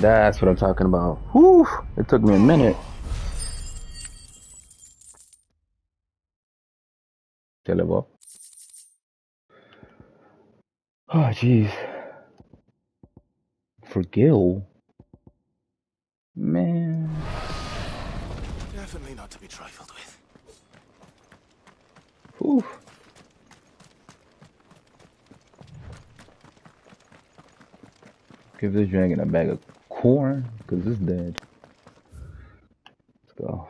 That's what I'm talking about. Whew! It took me a minute. Oh, jeez. For Gil? Man. Definitely not. not to be trifled with. Oof. Give this dragon a bag of corn, because it's dead. Let's go.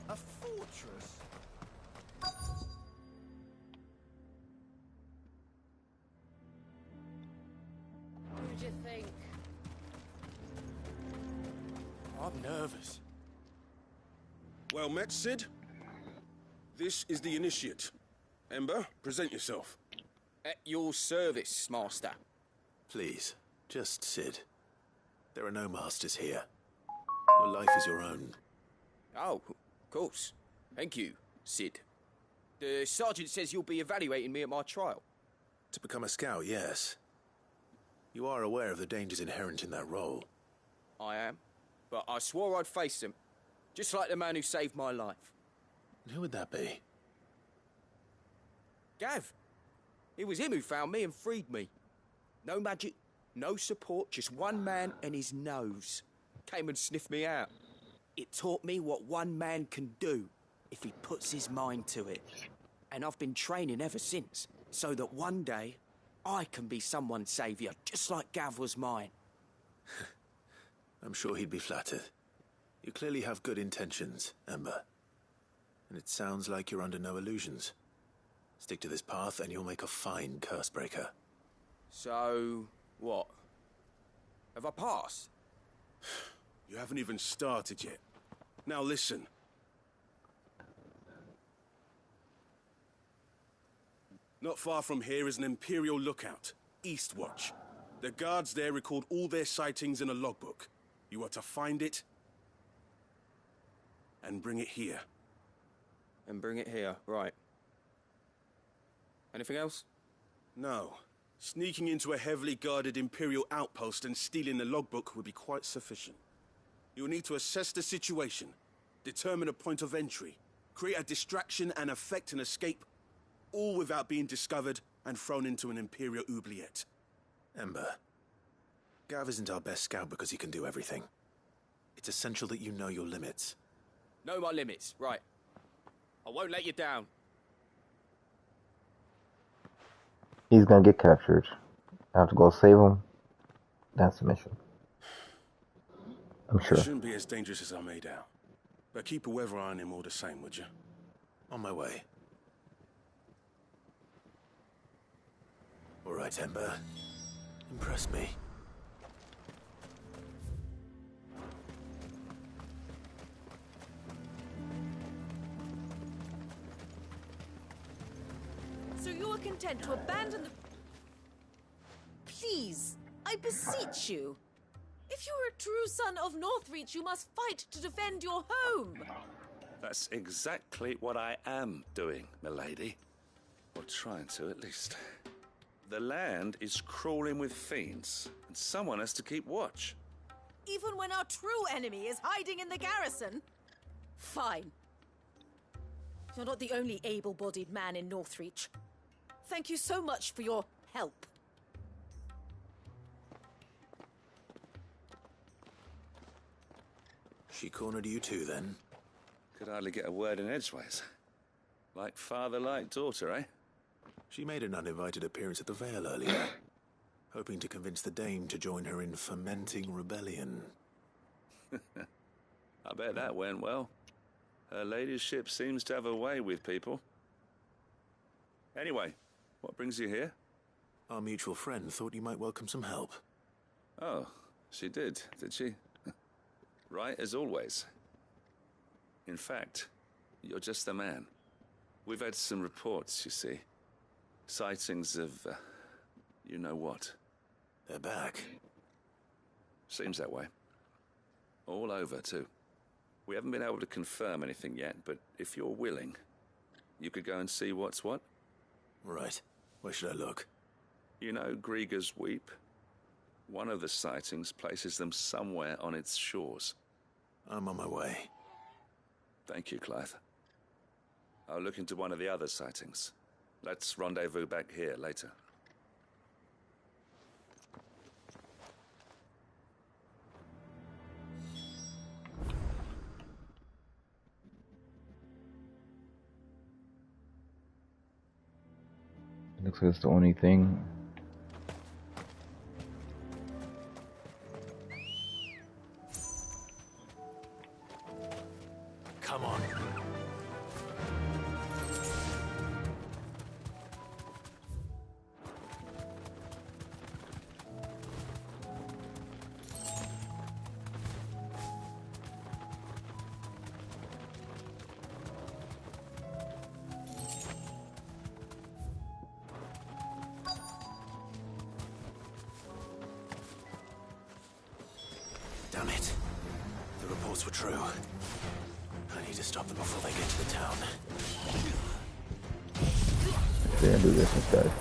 A fortress? Who'd you think? I'm nervous. Well met, Sid. This is the initiate. Ember, present yourself. At your service, Master. Please, just Sid. There are no masters here. Your life is your own. Oh, of course. Thank you, Sid. The sergeant says you'll be evaluating me at my trial. To become a scout, yes. You are aware of the dangers inherent in that role. I am. But I swore I'd face them. Just like the man who saved my life. And who would that be? Gav. It was him who found me and freed me. No magic, no support, just one man and his nose. Came and sniffed me out. It taught me what one man can do if he puts his mind to it. And I've been training ever since, so that one day I can be someone's saviour, just like Gav was mine. I'm sure he'd be flattered. You clearly have good intentions, Ember. And it sounds like you're under no illusions. Stick to this path and you'll make a fine cursebreaker. So, what? Have I passed? You haven't even started yet. Now listen. Not far from here is an Imperial lookout, Eastwatch. The guards there record all their sightings in a logbook. You are to find it and bring it here. And bring it here, right. Anything else? No. Sneaking into a heavily guarded Imperial outpost and stealing the logbook would be quite sufficient. You'll need to assess the situation, determine a point of entry, create a distraction and effect an escape, all without being discovered and thrown into an Imperial oubliette. Ember, Gav isn't our best scout because he can do everything. It's essential that you know your limits. Know my limits, right. I won't let you down. He's gonna get captured. I have to go save him. That's the mission. I'm sure. It shouldn't be as dangerous as I made out. But keep a weather eye on him all the same, would you? On my way. All right, Ember. Impress me. So you are content to abandon the... Please, I beseech you. If you are a true son of Northreach, you must fight to defend your home. That's exactly what I am doing, milady. Or trying to, at least. The land is crawling with fiends, and someone has to keep watch. Even when our true enemy is hiding in the garrison? Fine. You're not the only able-bodied man in Northreach. Thank you so much for your help. She cornered you too, then? Could hardly get a word in edgeways. Like father, like daughter, eh? She made an uninvited appearance at the Vale earlier, hoping to convince the Dame to join her in fomenting rebellion. I bet that went well. Her ladyship seems to have a way with people. Anyway, what brings you here? Our mutual friend thought you might welcome some help. Oh, she did she? Right as always. In fact, you're just the man. We've had some reports, you see. Sightings of, you know what. They're back. Seems that way. All over, too. We haven't been able to confirm anything yet, but if you're willing, you could go and see what's what. Right. Where should I look? You know Grieger's Weep? One of the sightings places them somewhere on its shores. I'm on my way. Thank you, Clive. I'll look into one of the other sightings. Let's rendezvous back here later. Looks like it's the only thing. Come on. Damn it. The reports were true. I need to stop them before they get to the town. They're gonna do this instead.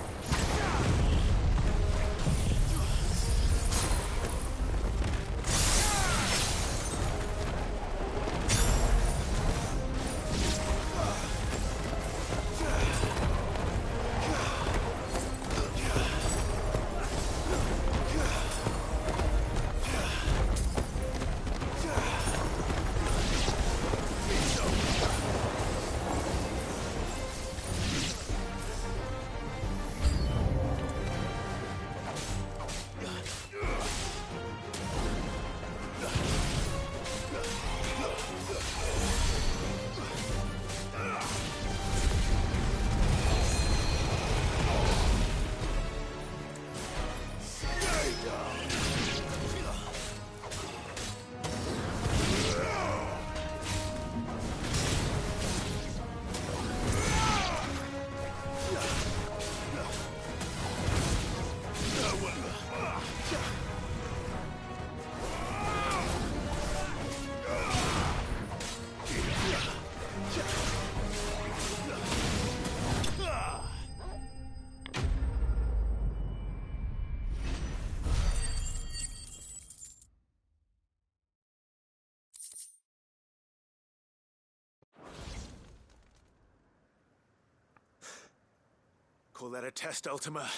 Call that a test, Ultima?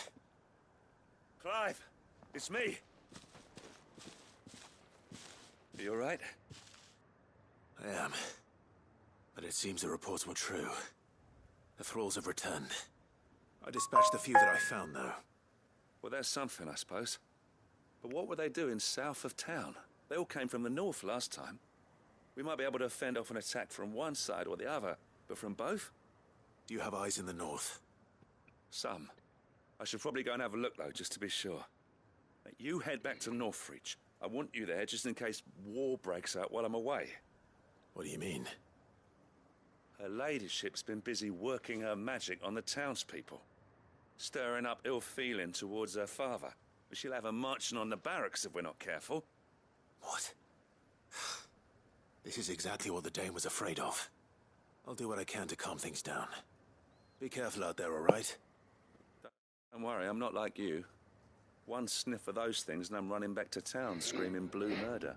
Clive, it's me. Are you all right? I am. But it seems the reports were true. The thralls have returned. I dispatched the few that I found, though. Well, there's something, I suppose. But what were they doing south of town? They all came from the north last time. We might be able to fend off an attack from one side or the other, but from both? Do you have eyes in the north? Some. I should probably go and have a look, though, just to be sure. You head back to Northreach. I want you there just in case war breaks out while I'm away. What do you mean? Her ladyship's been busy working her magic on the townspeople, stirring up ill feeling towards her father. But she'll have her marching on the barracks if we're not careful. What? This is exactly what the Dane was afraid of. I'll do what I can to calm things down. Be careful out there, all right? Don't worry, I'm not like you. One sniff of those things and I'm running back to town screaming blue murder.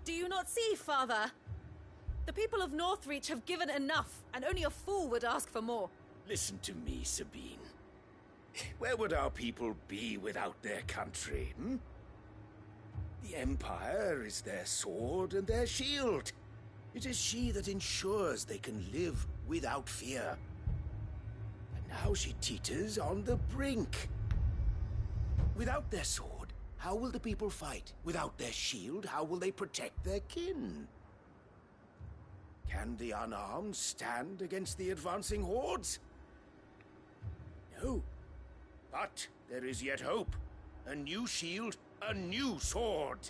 Do you not see, Father? The people of Northreach have given enough, and only a fool would ask for more. Listen to me, Sabine. Where would our people be without their country, hmm? The Empire is their sword and their shield. It is she that ensures they can live without fear. And now she teeters on the brink. Without their sword, how will the people fight? Without their shield, how will they protect their kin? Can the unarmed stand against the advancing hordes? No. But there is yet hope. A new shield, a new sword.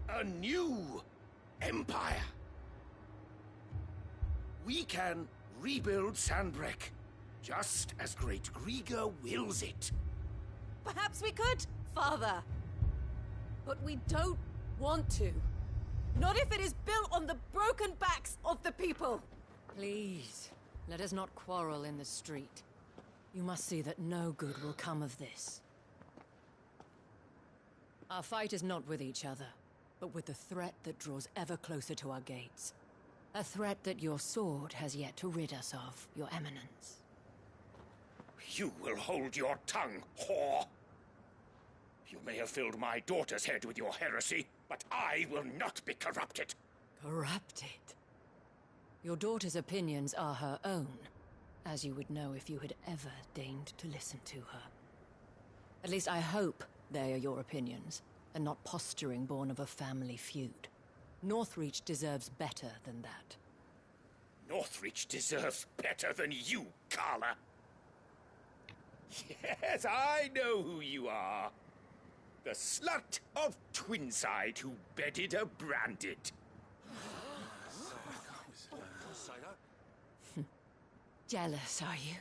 A new empire. We can rebuild Sandbreck, just as Great Grieger wills it. Perhaps we could, Father. But we don't want to. Not if it is built on the broken backs of the people! Please, let us not quarrel in the street. You must see that no good will come of this. Our fight is not with each other, but with the threat that draws ever closer to our gates. A threat that your sword has yet to rid us of, Your Eminence. You will hold your tongue, whore! You may have filled my daughter's head with your heresy, but I will not be corrupted. Corrupted? Your daughter's opinions are her own, as you would know if you had ever deigned to listen to her. At least I hope they are your opinions, and not posturing born of a family feud. Northreach deserves better than that. Northreach deserves better than you, Carla. Yes, I know who you are. The slut of Twinside who bedded a branded. Jealous, are you?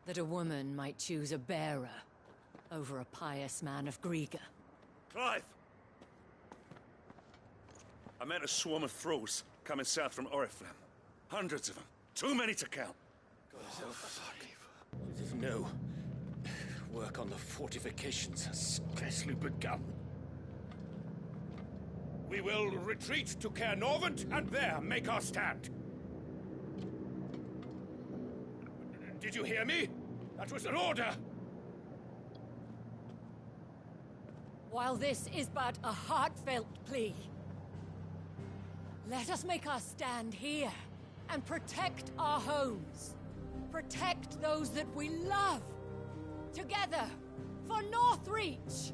That a woman might choose a bearer over a pious man of Griega. Clive! I met a swarm of thralls coming south from Oriflamme. Hundreds of them. Too many to count. No. Work on the fortifications has scarcely begun. We will retreat to Caer Norvent and there make our stand. Did you hear me? That was an order! While this is but a heartfelt plea, let us make our stand here and protect our homes. Protect those that we love. Together, for Northreach!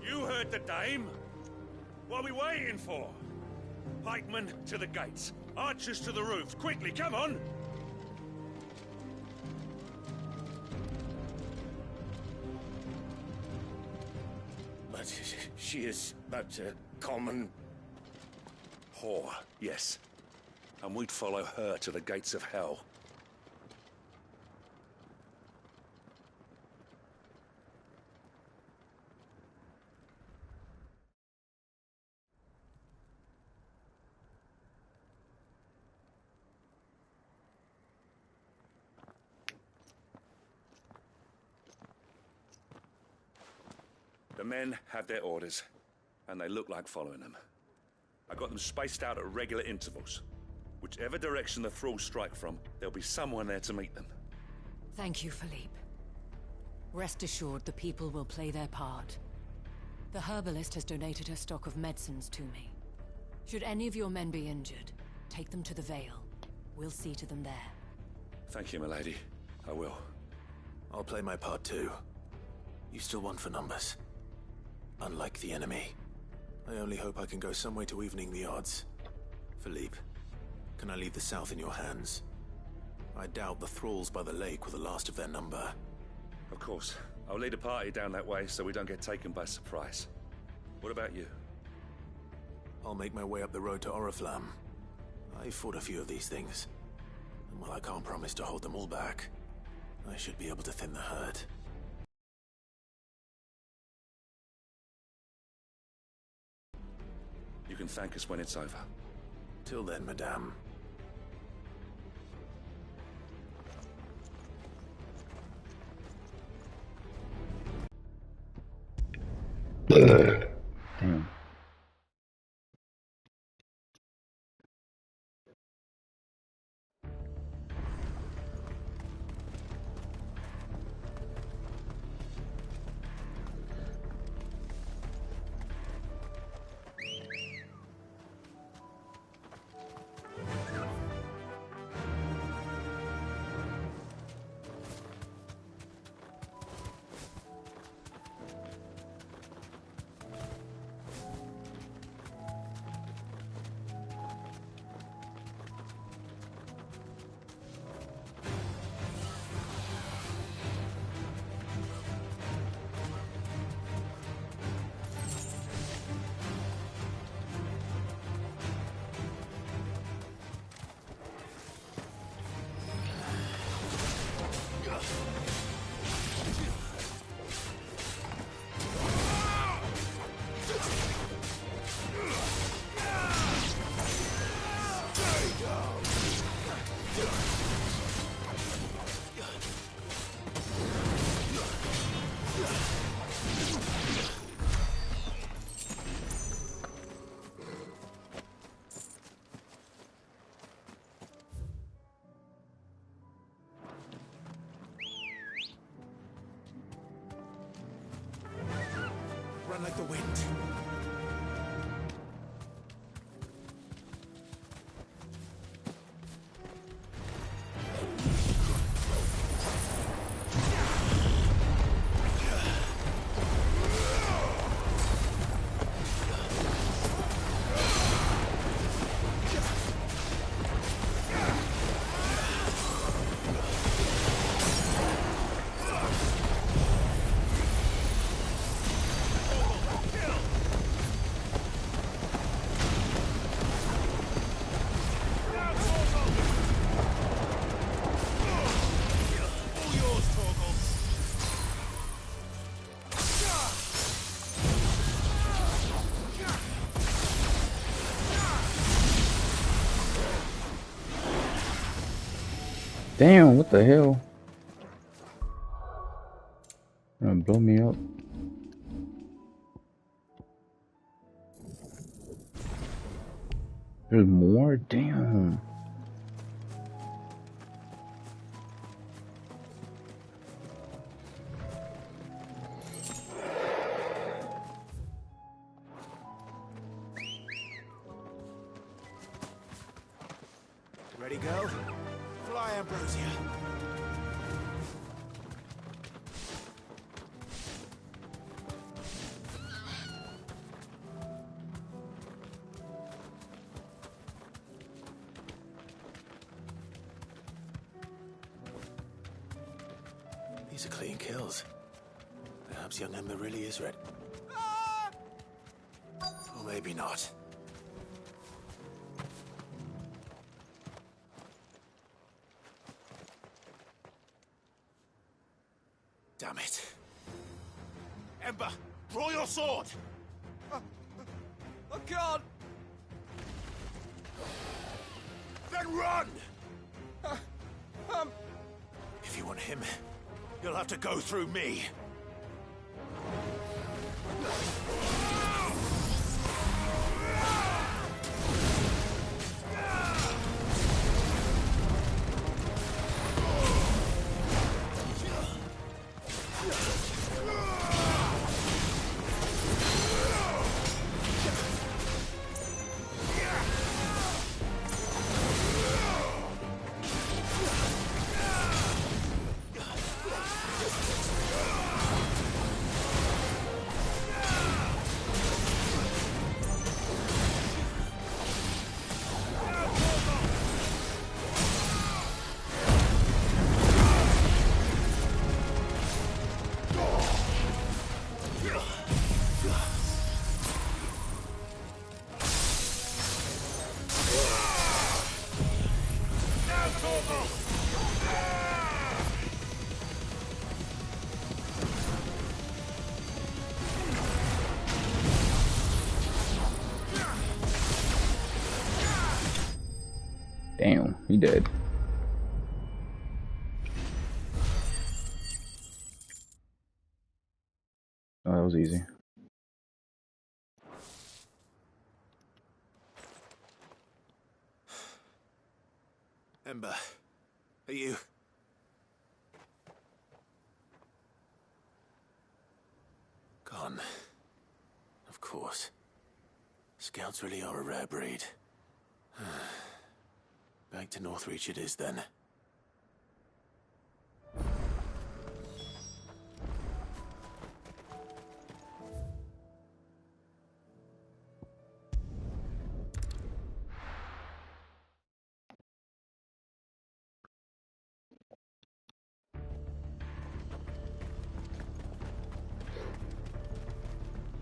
You heard the dame. What are we waiting for? Pikemen to the gates. Archers to the roofs. Quickly, come on! But she is but a common... whore, yes. And we'd follow her to the gates of hell. The men have their orders, and they look like following them. I got them spaced out at regular intervals. Whichever direction the thralls strike from, there'll be someone there to meet them. Thank you, Philippe. Rest assured the people will play their part. The herbalist has donated her stock of medicines to me. Should any of your men be injured, take them to the Vale. We'll see to them there. Thank you, milady. I will. I'll play my part too. You still want for numbers. Unlike the enemy. I only hope I can go some way to evening the odds. Philippe, can I leave the south in your hands? I doubt the thralls by the lake were the last of their number. Of course. I'll lead a party down that way so we don't get taken by surprise. What about you? I'll make my way up the road to Oriflamme. I fought a few of these things. And while I can't promise to hold them all back, I should be able to thin the herd. You can thank us when it's over. Till then, madame. Damn. run like the wind. Damn, what the hell? Gonna blow me up. There's more? Damn. Ready, go? Fly, Ambrosia. These are clean kills. Perhaps young Ember really is ready. Or maybe not. Damn it. Ember, draw your sword! I can't! Then run! If you want him, you'll have to go through me. Damn, he dead. Oh, that was easy. Ember, are you... Gone. Of course. Scouts really are a rare breed. Back to Northreach it is then.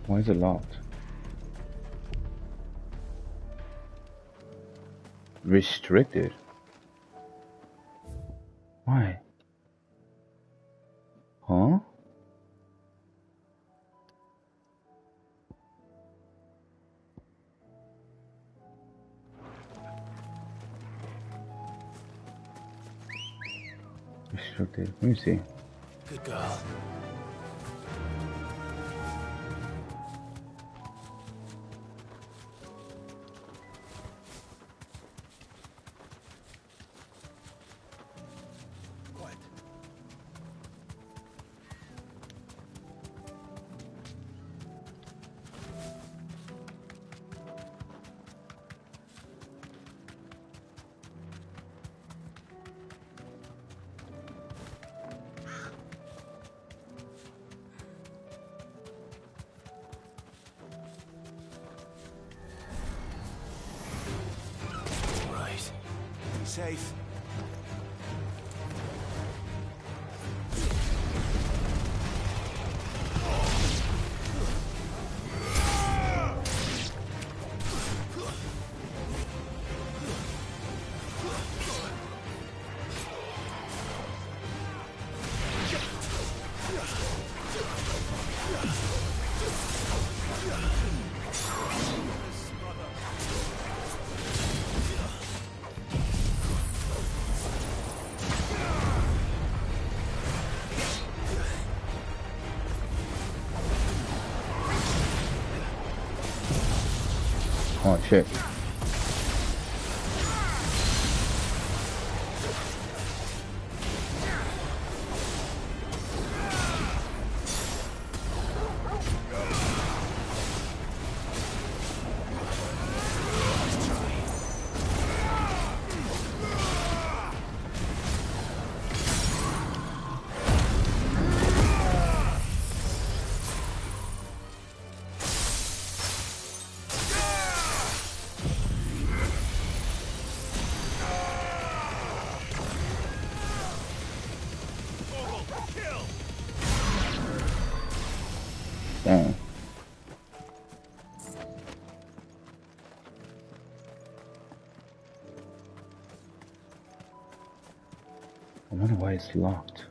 Why is it locked? Restricted? Why? Huh? Restricted. Let me see. Good girl. safe. Oh shit. Damn. I wonder why it's locked.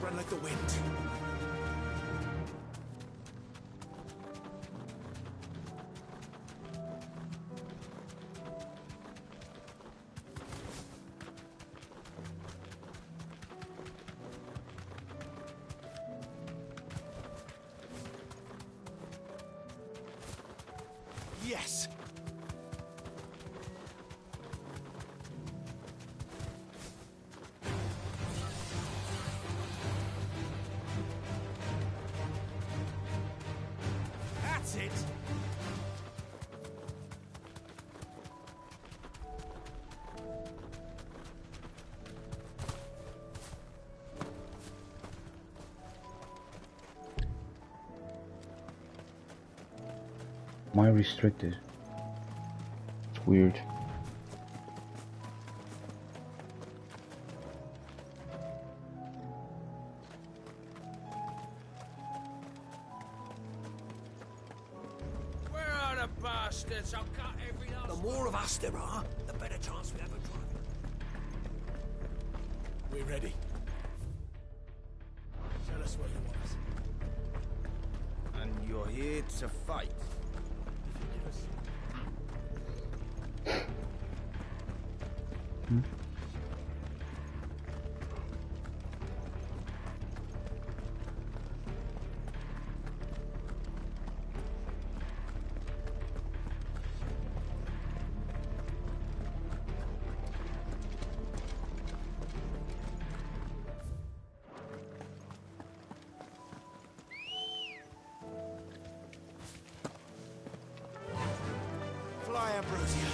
Run like the wind. Yes! That's it! Am I restricted? It's weird. Where are the bastards? I'll cut every last The more of us there are, the better chance we have of driving. We're ready. Tell us what you want us. And you're here to fight. Fly, Ambrosia.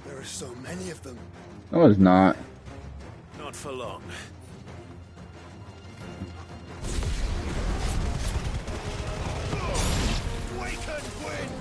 There are so many of them. No, it's not. Not for long. Waken, wind!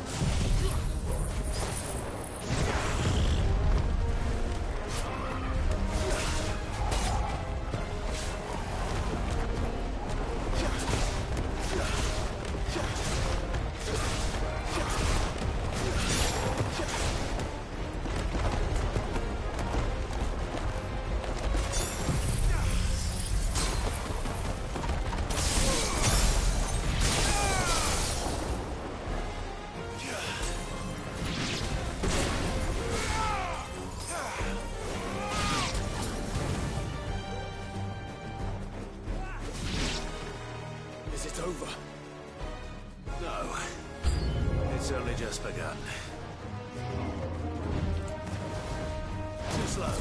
Is it over? No. It's only just begun. Too slow.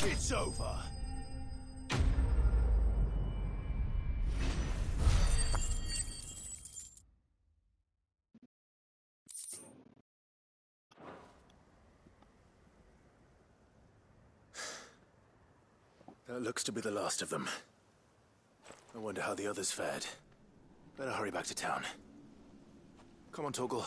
It's over. That looks to be the last of them. I wonder how the others fared. Better hurry back to town. Come on, Torgal.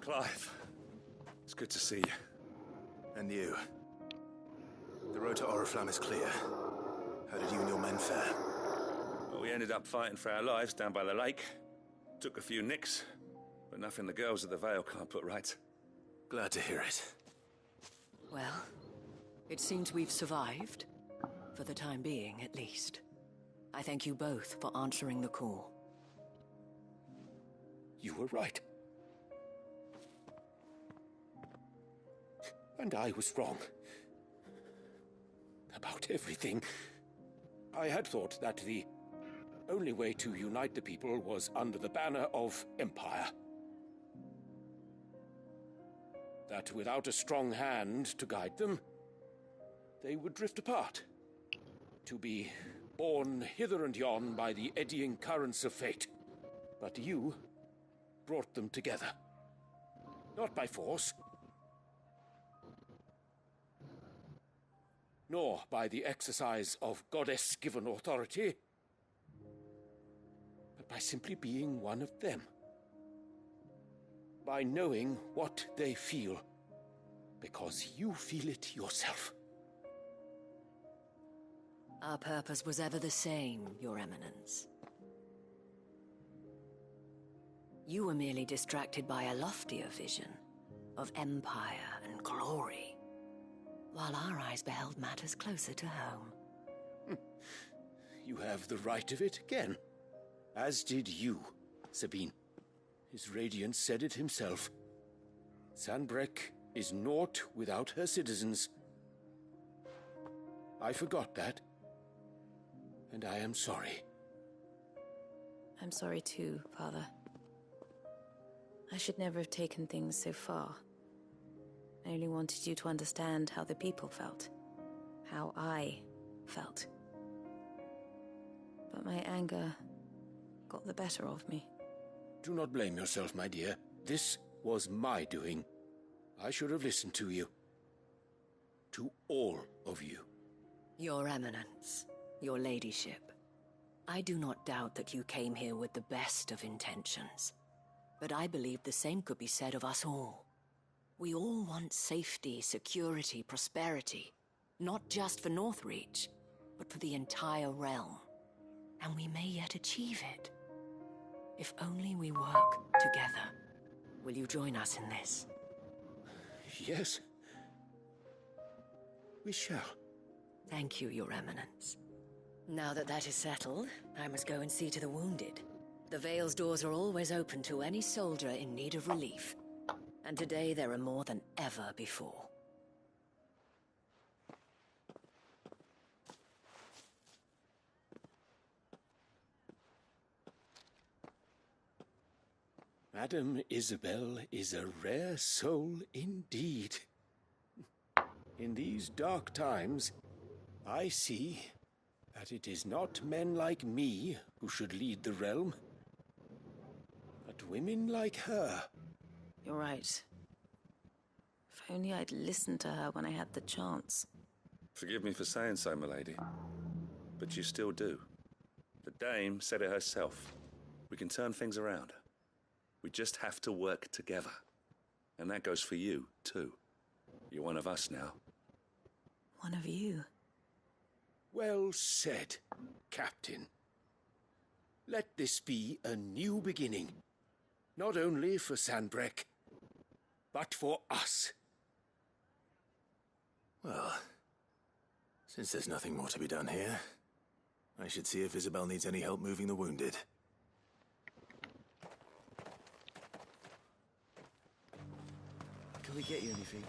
Clive, it's good to see you. And you. The road to Oriflamme is clear. How did you and your men fare? Well, we ended up fighting for our lives down by the lake. Took a few nicks, but nothing the girls of the Vale can't put right. Glad to hear it. Well, it seems we've survived. For the time being, at least. I thank you both for answering the call. You were right. And I was wrong. About everything. I had thought that the only way to unite the people was under the banner of Empire. That without a strong hand to guide them, they would drift apart. To be borne hither and yon by the eddying currents of fate. But you brought them together. Not by force, nor by the exercise of goddess-given authority, but by simply being one of them. By knowing what they feel, because you feel it yourself. Our purpose was ever the same, Your Eminence. You were merely distracted by a loftier vision of empire and glory, while our eyes beheld matters closer to home. You have the right of it again. As did you, Sabine. His Radiance said it himself. Sanbreque is naught without her citizens. I forgot that. And I am sorry. I'm sorry too, Father. I should never have taken things so far. I only wanted you to understand how the people felt. How I felt. But my anger got the better of me. Do not blame yourself, my dear. This was my doing. I should have listened to you. To all of you. Your Eminence, your ladyship, I do not doubt that you came here with the best of intentions. But I believe the same could be said of us all. We all want safety, security, prosperity. Not just for Northreach, but for the entire realm. And we may yet achieve it. If only we work together. Will you join us in this? Yes. We shall. Thank you, Your Eminence. Now that that is settled, I must go and see to the wounded. The Vale's doors are always open to any soldier in need of relief. And today there are more than ever before. Madame Isabel is a rare soul indeed. In these dark times, I see that it is not men like me who should lead the realm, but women like her. You're right. If only I'd listened to her when I had the chance. Forgive me for saying so, milady, but you still do. The dame said it herself. We can turn things around. We just have to work together. And that goes for you, too. You're one of us now. One of you? Well said, Captain. Let this be a new beginning. Not only for Sanbreque, but for us. Well, since there's nothing more to be done here, I should see if Isabel needs any help moving the wounded. Can we get you anything?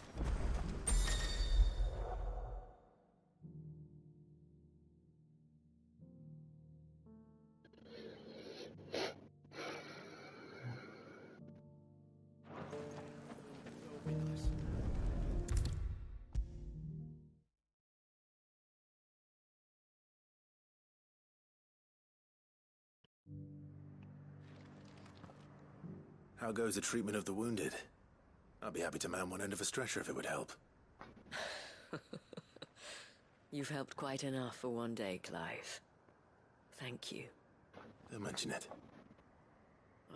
How goes the treatment of the wounded? I'd be happy to man one end of a stretcher if it would help. You've helped quite enough for one day, Clive. Thank you. Don't mention it.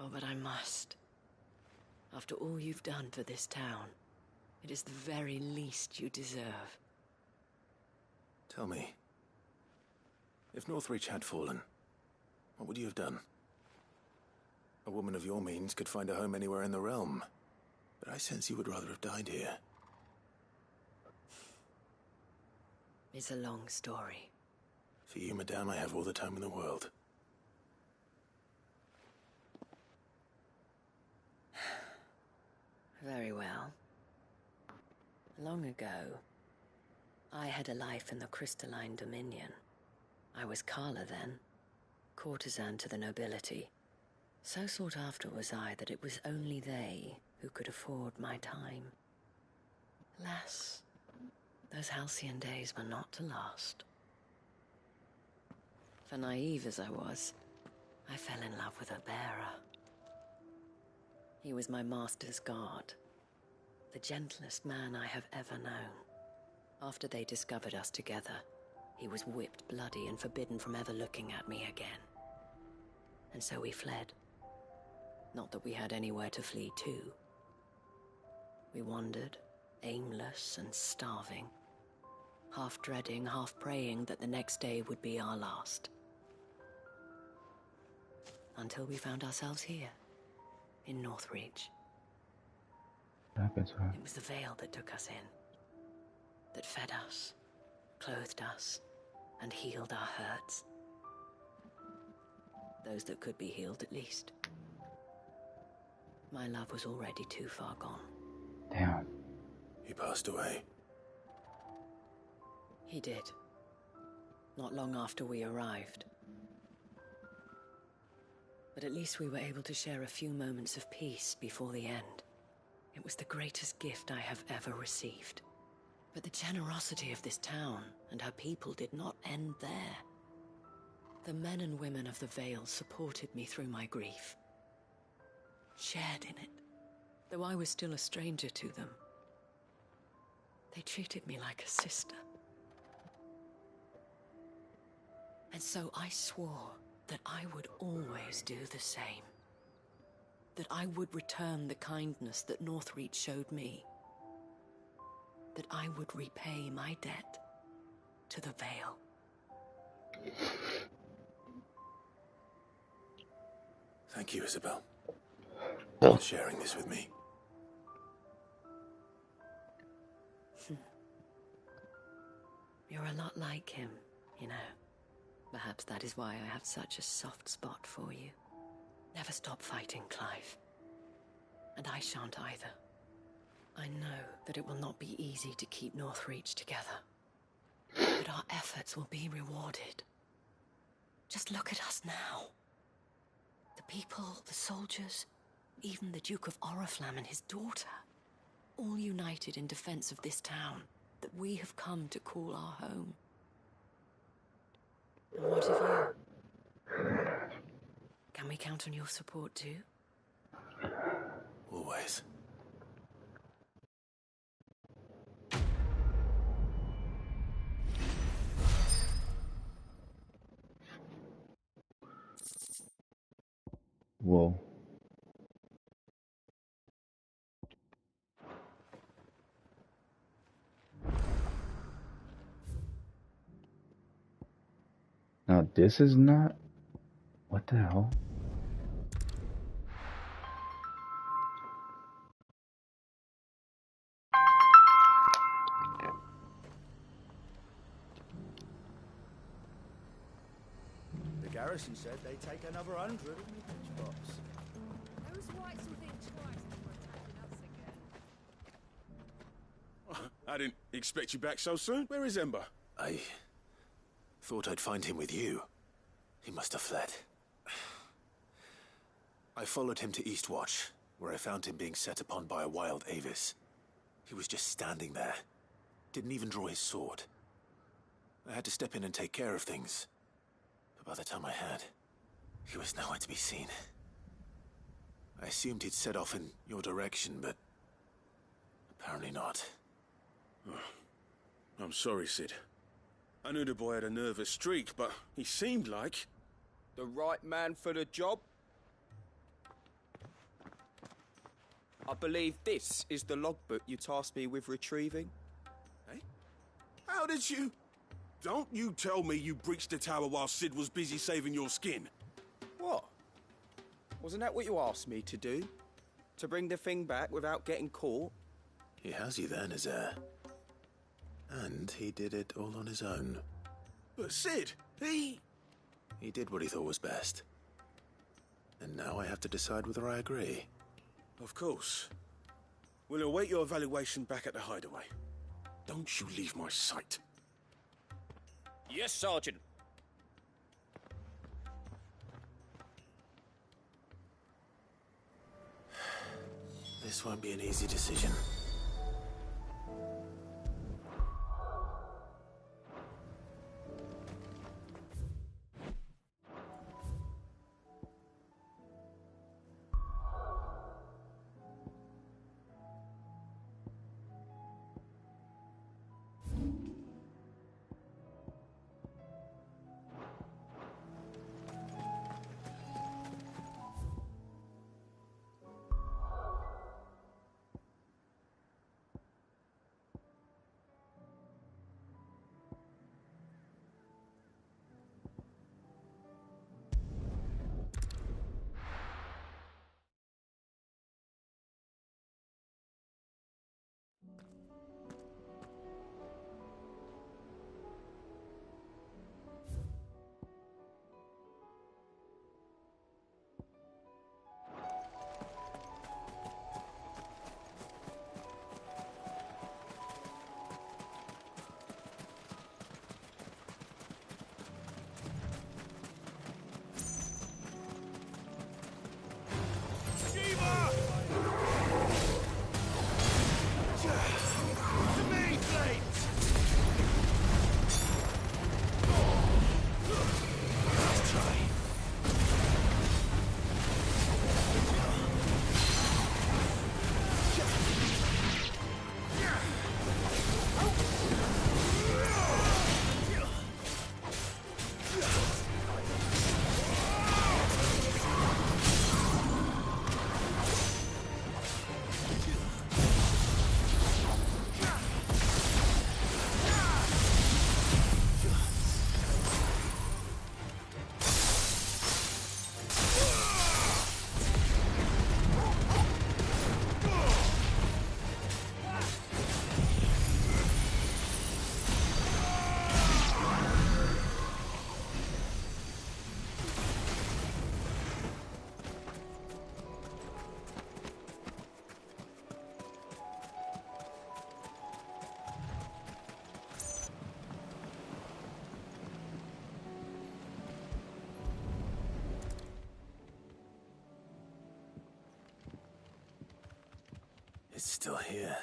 Oh, but I must. After all you've done for this town, it is the very least you deserve. Tell me, if Northreach had fallen, what would you have done? A woman of your means could find a home anywhere in the realm, but I sense you would rather have died here. It's a long story. For you, madame, I have all the time in the world. Very well. Long ago, I had a life in the Crystalline Dominion. I was Carla then, courtesan to the nobility. So sought after was I that it was only they who could afford my time. Alas, those halcyon days were not to last. For naive as I was, I fell in love with a bearer. He was my master's guard, the gentlest man I have ever known. After they discovered us together, he was whipped bloody and forbidden from ever looking at me again. And so we fled. Not that we had anywhere to flee to. We wandered, aimless and starving, half dreading, half praying that the next day would be our last. Until we found ourselves here, in Northreach. It was the Vale that took us in, that fed us, clothed us, and healed our hurts. Those that could be healed, at least. My love was already too far gone. Damn. He passed away. He did. Not long after we arrived. But at least we were able to share a few moments of peace before the end. It was the greatest gift I have ever received. But the generosity of this town and her people did not end there. The men and women of the Vale supported me through my grief, shared in it, though I was still a stranger to them. They treated me like a sister. And so I swore that I would always do the same. That I would return the kindness that Northreach showed me. That I would repay my debt to the Vale. Thank you, Isabel, for sharing this with me. You're a lot like him, you know. Perhaps that is why I have such a soft spot for you. Never stop fighting, Clive. And I shan't either. I know that it will not be easy to keep Northreach together. But our efforts will be rewarded. Just look at us now. The people, the soldiers, even the Duke of Oriflamme and his daughter, all united in defense of this town that we have come to call our home. And what of you? Can we count on your support too? Always. Whoa. Now this is not... What the hell? The garrison said they'd take another 100 in the pitch box. Those whites will think twice before attacking us again. I didn't expect you back so soon. Where is Ember? I thought I'd find him with you. He must have fled. I followed him to Eastwatch, where I found him being set upon by a wild Avis. He was just standing there. Didn't even draw his sword. I had to step in and take care of things. But by the time I had, he was nowhere to be seen. I assumed he'd set off in your direction, but apparently not. I'm sorry, Sid. I knew the boy had a nervous streak, but he seemed like... The right man for the job? I believe this is the logbook you tasked me with retrieving. Eh? How did you... Don't you tell me you breached the tower while Sid was busy saving your skin. What? Wasn't that what you asked me to do? To bring the thing back without getting caught? He has you there, Nazaire. And he did it all on his own. But Sid, he did what he thought was best. And now I have to decide whether I agree. Of course. We'll await your evaluation back at the hideaway. Don't you leave my sight. Yes, Sergeant. This won't be an easy decision. still here.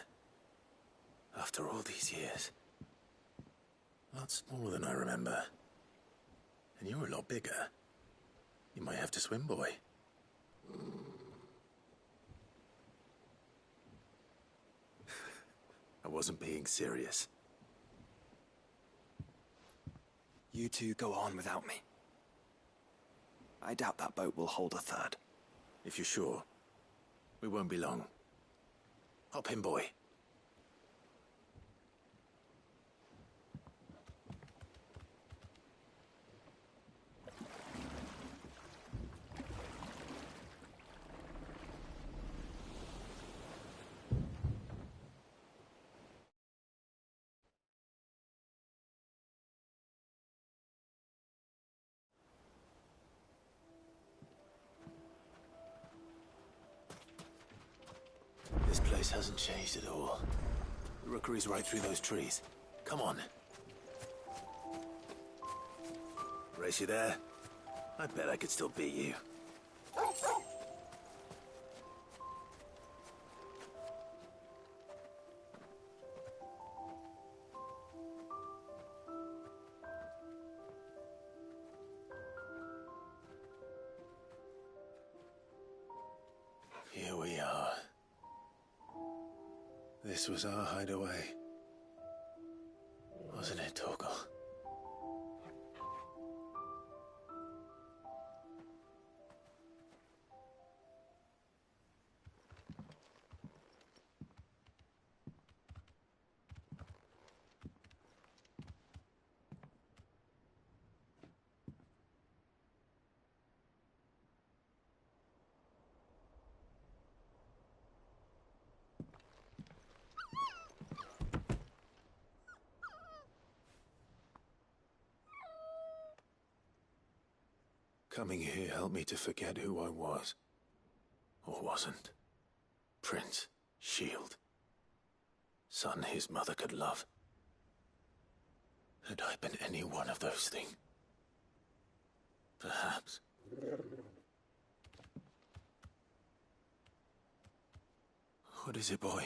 After all these years. A lot smaller than I remember. And you're a lot bigger. You might have to swim, boy. I wasn't being serious. You two go on without me. I doubt that boat will hold a third. If you're sure, we won't be long. Hop in, boy. This place hasn't changed at all. The rookery's right through those trees. Come on. Race you there? I bet I could still beat you. Here we are. This was our hideaway. Wasn't it, Torgal? Coming here helped me to forget who I was. Or wasn't. Prince, shield. Son his mother could love. Had I been any one of those things? Perhaps. What is it, boy?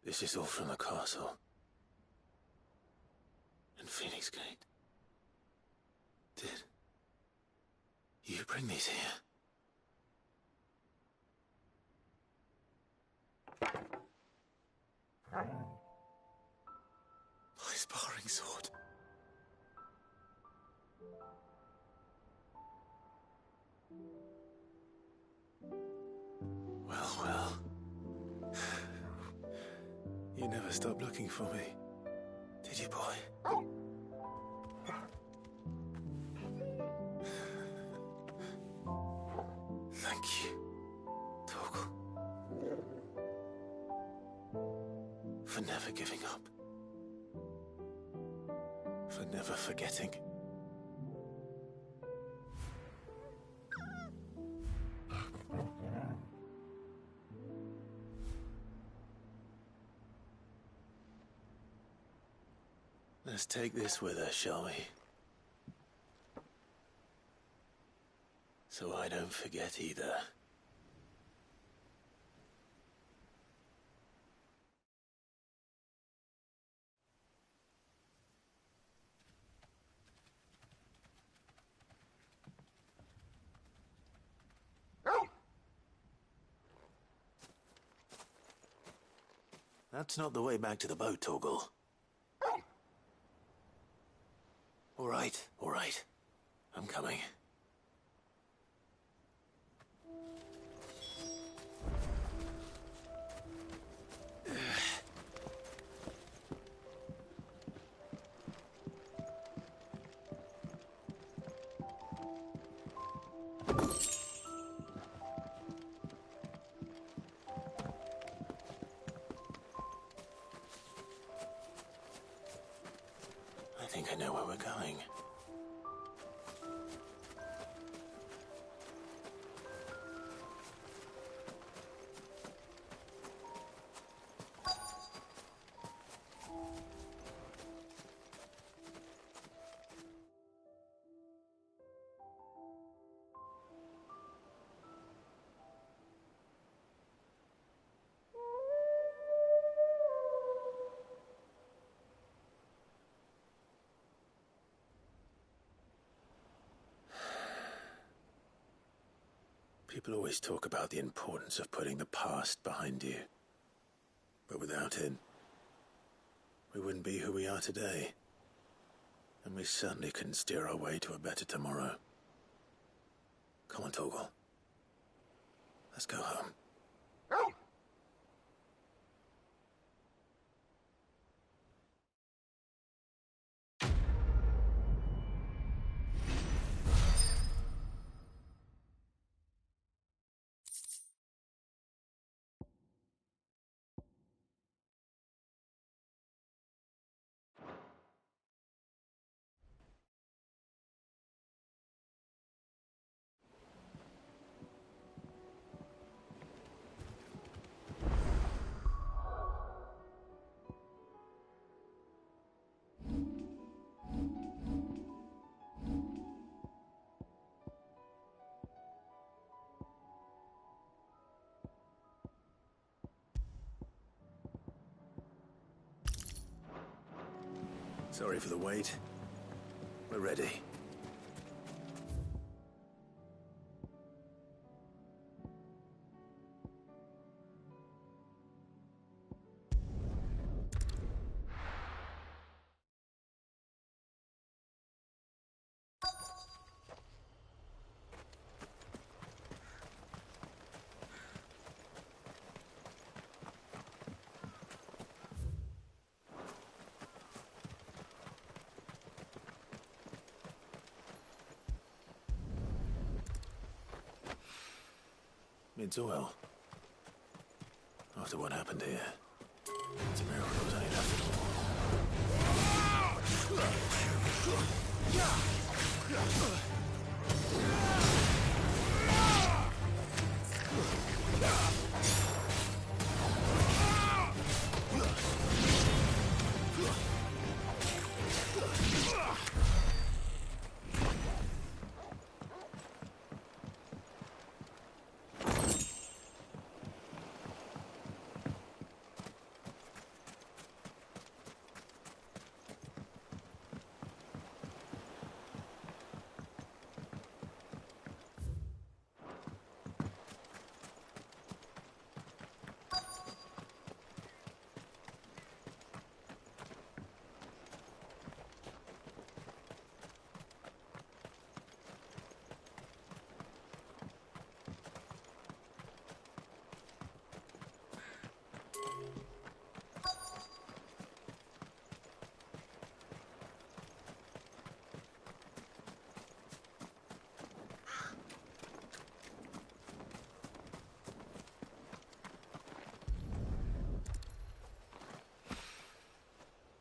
This is all from the castle. And Phoenix Gate. Did you bring these here? My sparring sword. Well, well. You never stopped looking for me, did you, boy? Thank you, Torgal. For never giving up. For never forgetting. Let's take this with us, shall we? So I don't forget either. That's not the way back to the boat, Torgal. All right. I'm coming. I think I know where we're going. People always talk about the importance of putting the past behind you. But without it, we wouldn't be who we are today. And we certainly couldn't steer our way to a better tomorrow. Come on, Torgal. Let's go home. Sorry for the wait. We're ready. It's well. After what happened here, it's a miracle it was only left at all.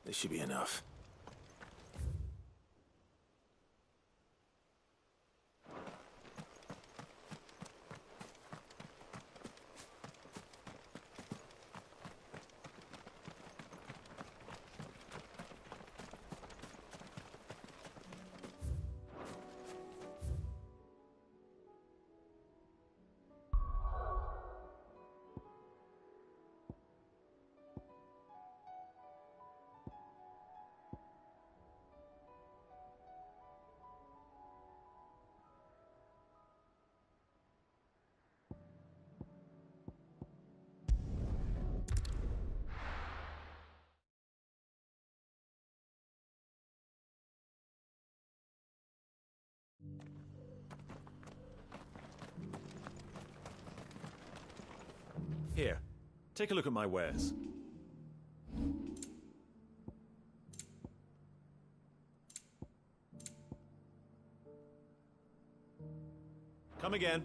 This should be enough. Here, take a look at my wares. Come again.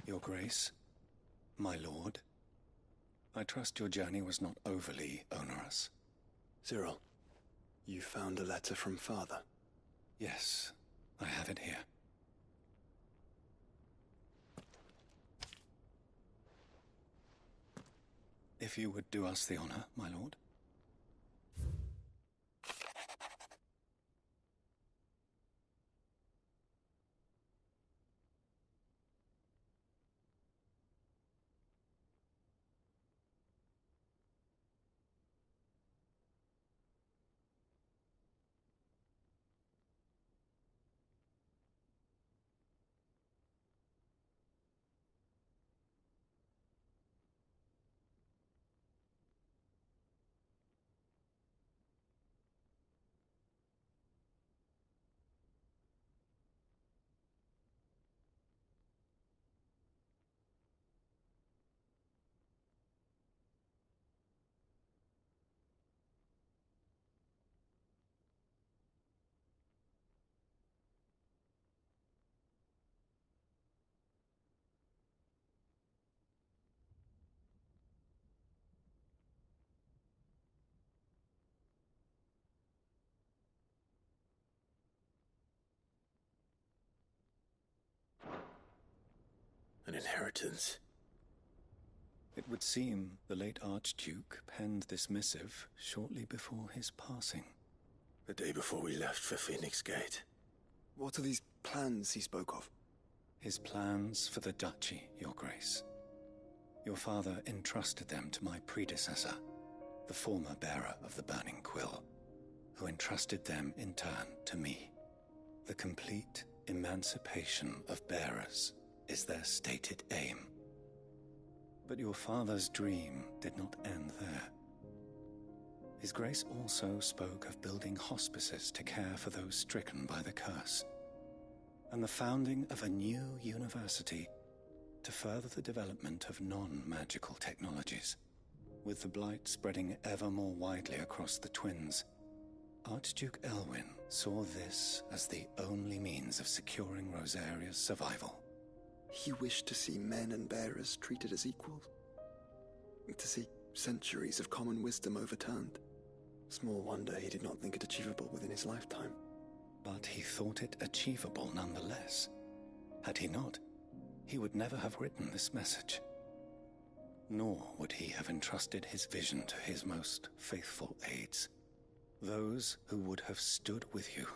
Your Grace, my lord, I trust your journey was not overly onerous. Cyril, you found a letter from Father? Yes, I have it here. If you would do us the honor, my lord. An inheritance. It would seem the late Archduke penned this missive shortly before his passing. The day before we left for Phoenix Gate. What are these plans he spoke of? His plans for the duchy, Your Grace. Your father entrusted them to my predecessor, the former bearer of the Burning Quill, who entrusted them in turn to me. The complete emancipation of bearers is their stated aim. But your father's dream did not end there. His Grace also spoke of building hospices to care for those stricken by the curse, and the founding of a new university to further the development of non-magical technologies. With the blight spreading ever more widely across the twins, Archduke Elwyn saw this as the only means of securing Rosaria's survival. He wished to see men and bearers treated as equals. To see centuries of common wisdom overturned. Small wonder he did not think it achievable within his lifetime. But he thought it achievable nonetheless. Had he not, he would never have written this message. Nor would he have entrusted his vision to his most faithful aides, those who would have stood with you,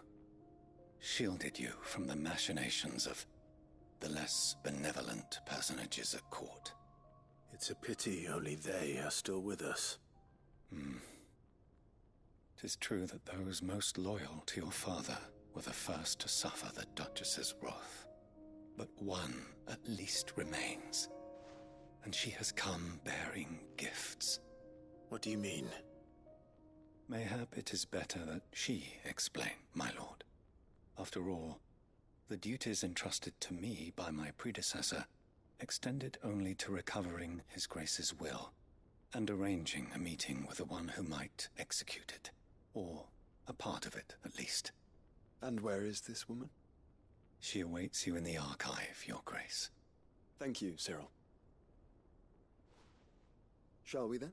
shielded you from the machinations of the less benevolent personages at court. It's a pity only they are still with us. 'Tis true that those most loyal to your father were the first to suffer the Duchess's wrath. But one at least remains, and she has come bearing gifts. What do you mean? Mayhap it is better that she explain, my lord. After all, the duties entrusted to me by my predecessor extended only to recovering His Grace's will and arranging a meeting with the one who might execute it, or a part of it at least. And where is this woman? She awaits you in the archive, Your Grace. Thank you, Cyril. Shall we then?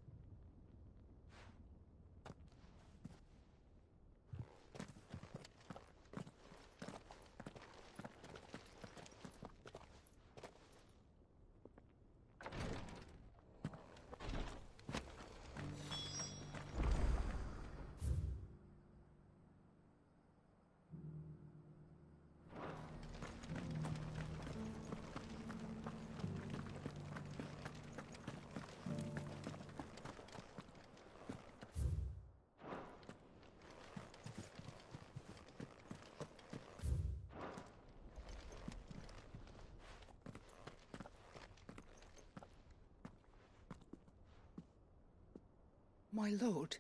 My lord,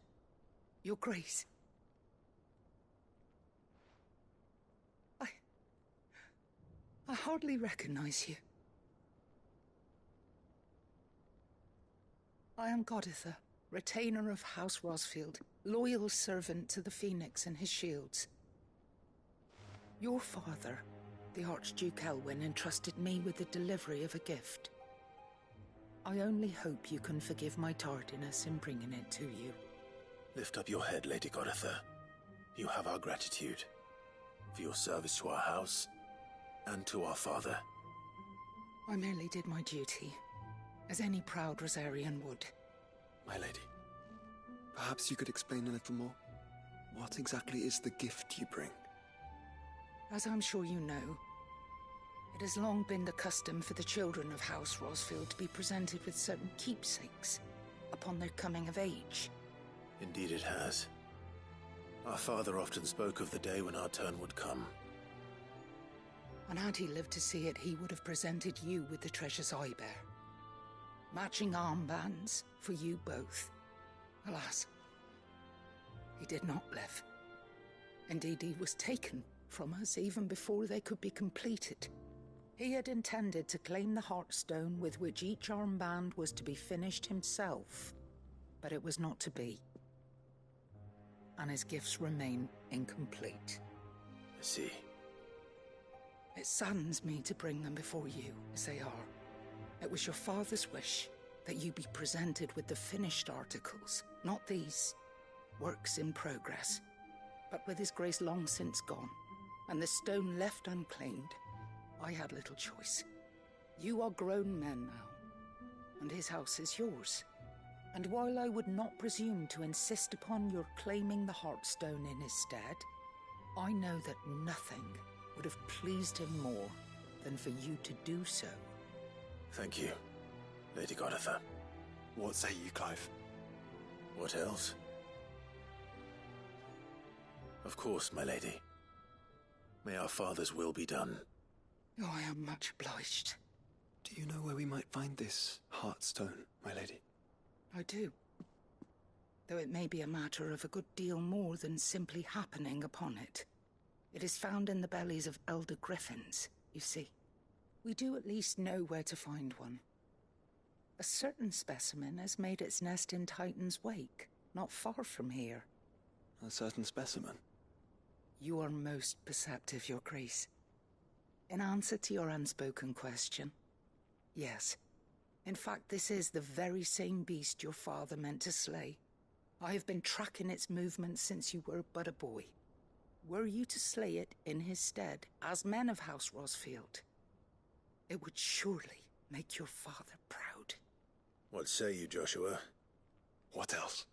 your grace. I hardly recognize you. I am Goditha, retainer of House Rosfield, loyal servant to the Phoenix and his shields. Your father, the Archduke Elwyn, entrusted me with the delivery of a gift. I only hope you can forgive my tardiness in bringing it to you. Lift up your head, Lady Goditha. You have our gratitude for your service to our house and to our father. I merely did my duty, as any proud Rosarian would. My lady, perhaps you could explain a little more? What exactly is the gift you bring? As I'm sure you know, it has long been the custom for the children of House Rosfield to be presented with certain keepsakes upon their coming of age. Indeed it has. Our father often spoke of the day when our turn would come. And had he lived to see it, he would have presented you with the treasures I bear. Matching armbands for you both. Alas, he did not live. Indeed, he was taken from us even before they could be completed. He had intended to claim the Heartstone with which each armband was to be finished himself, but it was not to be. And his gifts remain incomplete. I see. It saddens me to bring them before you, as they are. It was your father's wish that you be presented with the finished articles, not these works in progress. But with his grace long since gone, and the stone left unclaimed, I had little choice. You are grown men now, and his house is yours. And while I would not presume to insist upon your claiming the Heartstone in his stead, I know that nothing would have pleased him more than for you to do so. Thank you, Lady Goditha. What say you, Clive? What else? Of course, my lady. May our father's will be done. Oh, I am much obliged. Do you know where we might find this Heartstone, my lady? I do. Though it may be a matter of a good deal more than simply happening upon it. It is found in the bellies of elder griffins, you see. We do at least know where to find one. A certain specimen has made its nest in Titan's Wake, not far from here. A certain specimen? You are most perceptive, Your Grace. In answer to your unspoken question, yes. In fact, this is the very same beast your father meant to slay. I have been tracking its movements since you were but a boy. Were you to slay it in his stead, as men of House Rosfield, it would surely make your father proud. What say you, Joshua? What else?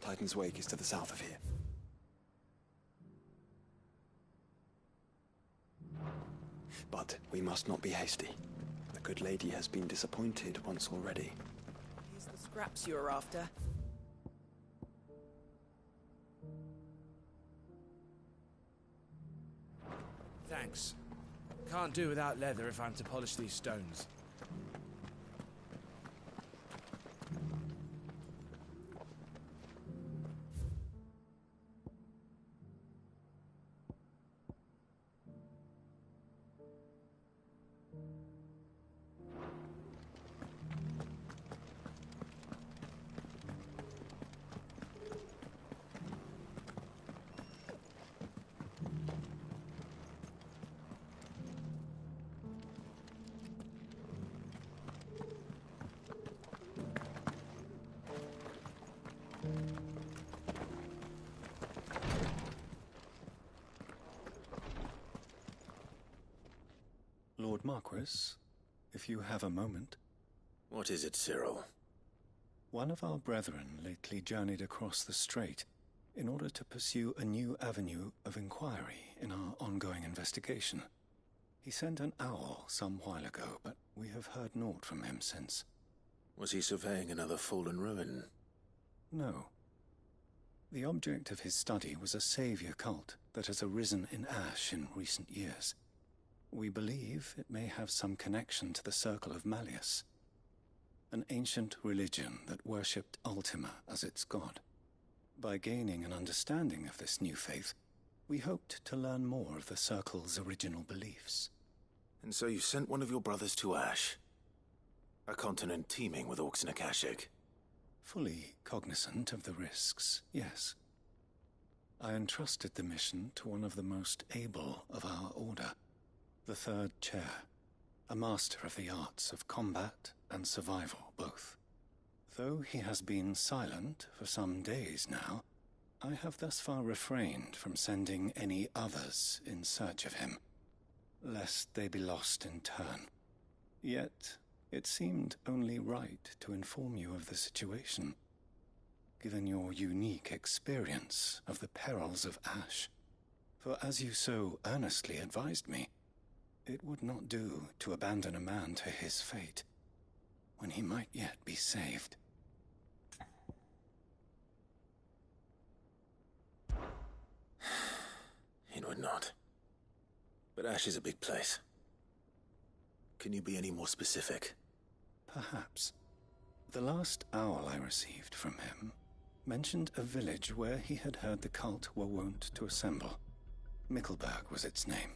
Titan's Wake is to the south of here. But we must not be hasty. The good lady has been disappointed once already. Here's the scraps you were after. Thanks. Can't do without leather if I'm to polish these stones. Lord Marquis, if you have a moment. What is it, Cyril? One of our brethren lately journeyed across the strait in order to pursue a new avenue of inquiry in our ongoing investigation. He sent an owl some while ago, but we have heard naught from him since. Was he surveying another fallen ruin? No. The object of his study was a savior cult that has arisen in Ash in recent years. We believe it may have some connection to the Circle of Malleus, an ancient religion that worshipped Ultima as its god. By gaining an understanding of this new faith, we hoped to learn more of the Circle's original beliefs. And so you sent one of your brothers to Ash? A continent teeming with orcs and Akashic? Fully cognizant of the risks, yes. I entrusted the mission to one of the most able of our order, the Third Chair, a master of the arts of combat and survival both. Though he has been silent for some days now, I have thus far refrained from sending any others in search of him, lest they be lost in turn. Yet, It seemed only right to inform you of the situation, given your unique experience of the perils of Ash. For as you so earnestly advised me, it would not do to abandon a man to his fate, when he might yet be saved. It would not. But Ash is a big place. Can you be any more specific? Perhaps. The last owl I received from him mentioned a village where he had heard the cult were wont to assemble. Mickleburg was its name.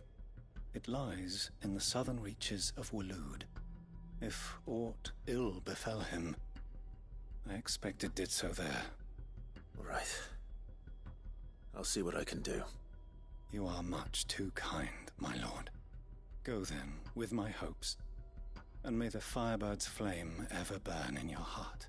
It lies in the southern reaches of Waloed. If aught ill befell him, I expect it did so there. Right. I'll see what I can do. You are much too kind, my lord. Go then, with my hopes, and may the Firebird's flame ever burn in your heart.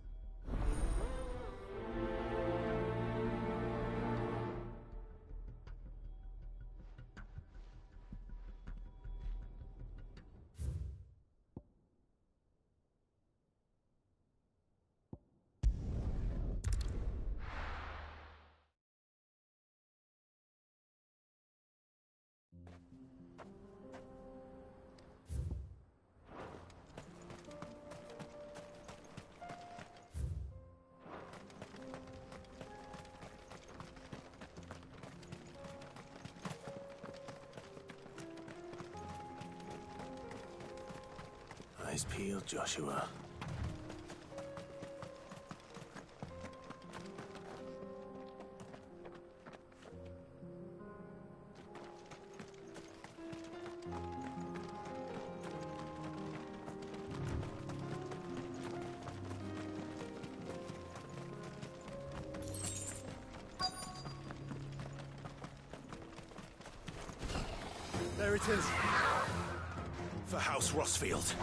Eyes peeled, Joshua. There it is. For House Rossfield.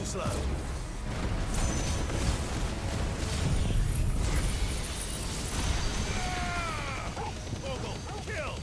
Slow. Kill!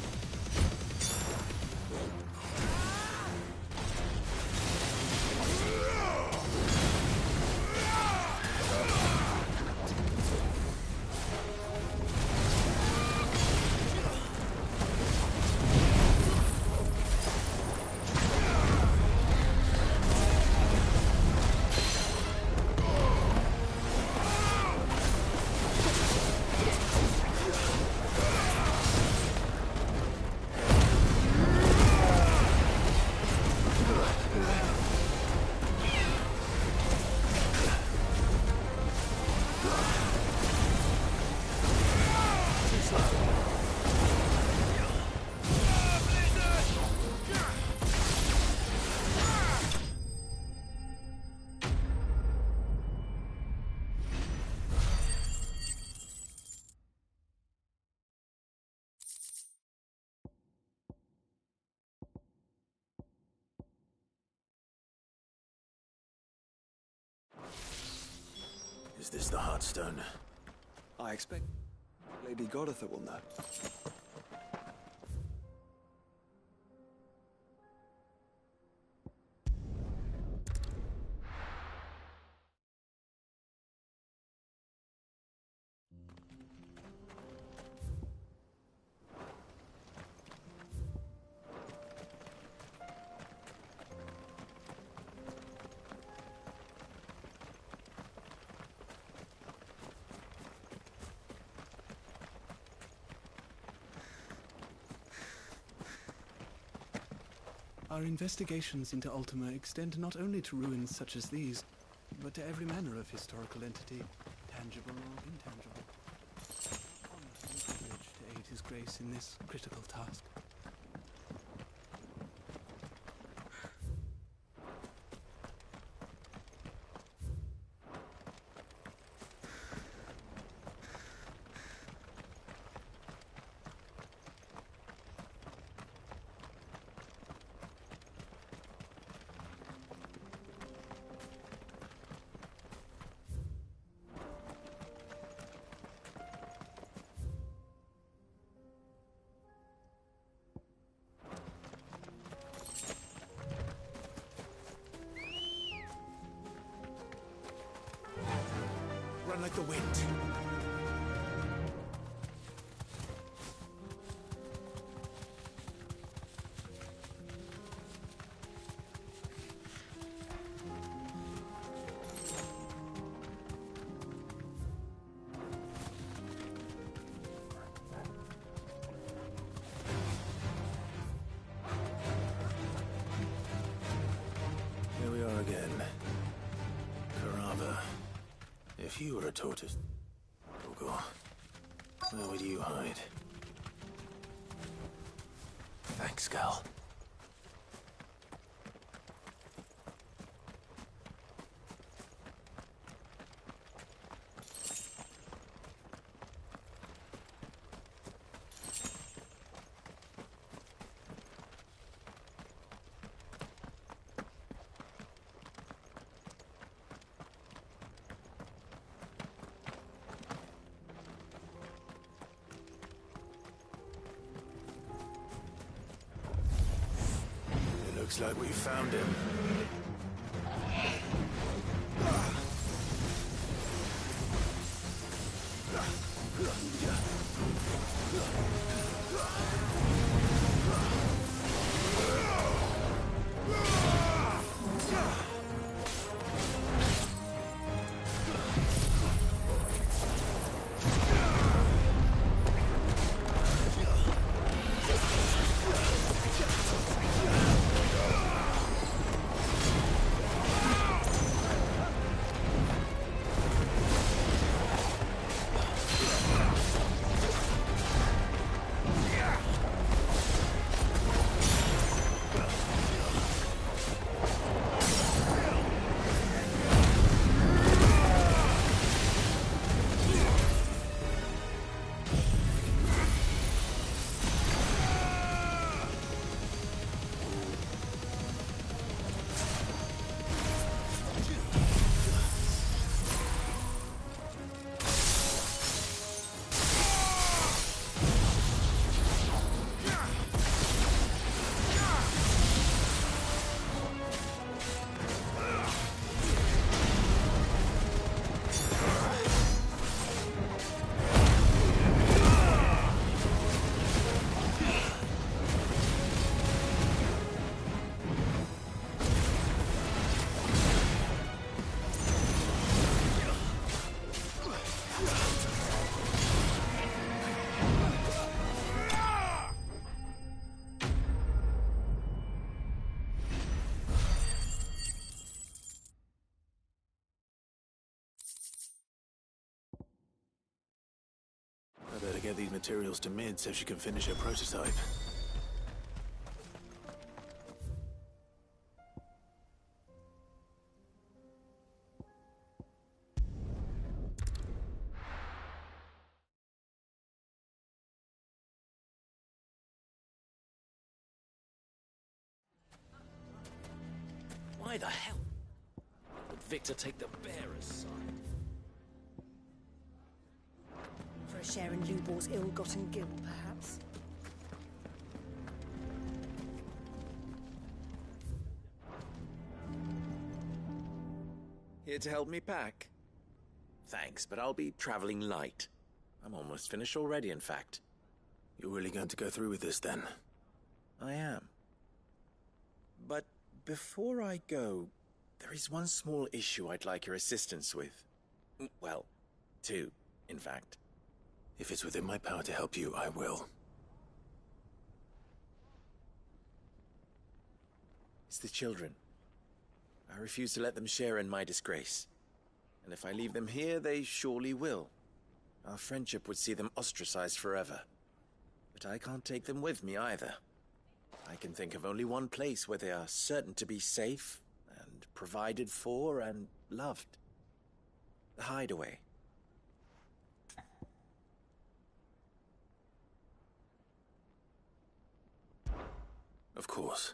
Is this the Heartstone? I expect Lady Goditha will know. Our investigations into Ultima extend not only to ruins such as these, but to every manner of historical entity, tangible or intangible. Honor and privilege to aid His Grace in this critical task. Run like the wind. Here we are again. Carava. If you were a tortoise, Google, where would you hide? Thanks, Gal. Looks like we found him. I better get these materials to Mid so she can finish her prototype. Why the hell would Victor take the bearer's side? share in Lubor's ill-gotten guilt, perhaps? Here to help me pack? Thanks, but I'll be traveling light. I'm almost finished already, in fact. You're really going to go through with this, then? I am. But before I go, there is one small issue I'd like your assistance with. Well, two, in fact. If it's within my power to help you, I will. It's the children. I refuse to let them share in my disgrace. And if I leave them here, they surely will. Our friendship would see them ostracized forever. But I can't take them with me either. I can think of only one place where they are certain to be safe, and provided for, and loved. The Hideaway. Of course.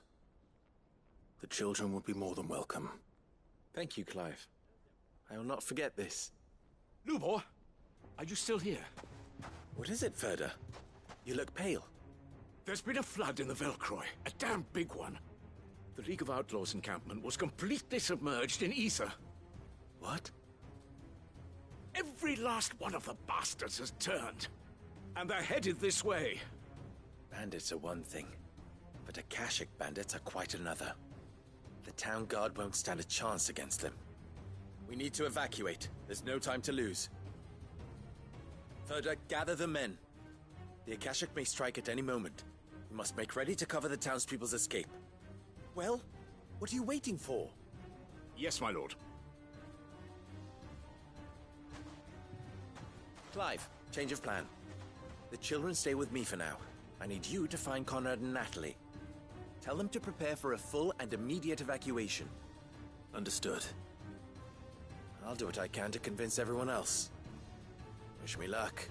The children would be more than welcome. Thank you, Clive. I will not forget this. Lubor, are you still here? What is it, Ferda? You look pale. There's been a flood in the Velcroy, a damn big one. The League of Outlaws encampment was completely submerged in ether. What? Every last one of the bastards has turned. And they're headed this way. Bandits are one thing, but Akashic bandits are quite another. The town guard won't stand a chance against them. We need to evacuate. There's no time to lose. Ferda, gather the men. The Akashic may strike at any moment. We must make ready to cover the townspeople's escape. Well, what are you waiting for? Yes, my lord. Clive, change of plan. The children stay with me for now. I need you to find Conrad and Natalie. Tell them to prepare for a full and immediate evacuation. Understood. I'll do what I can to convince everyone else. Wish me luck.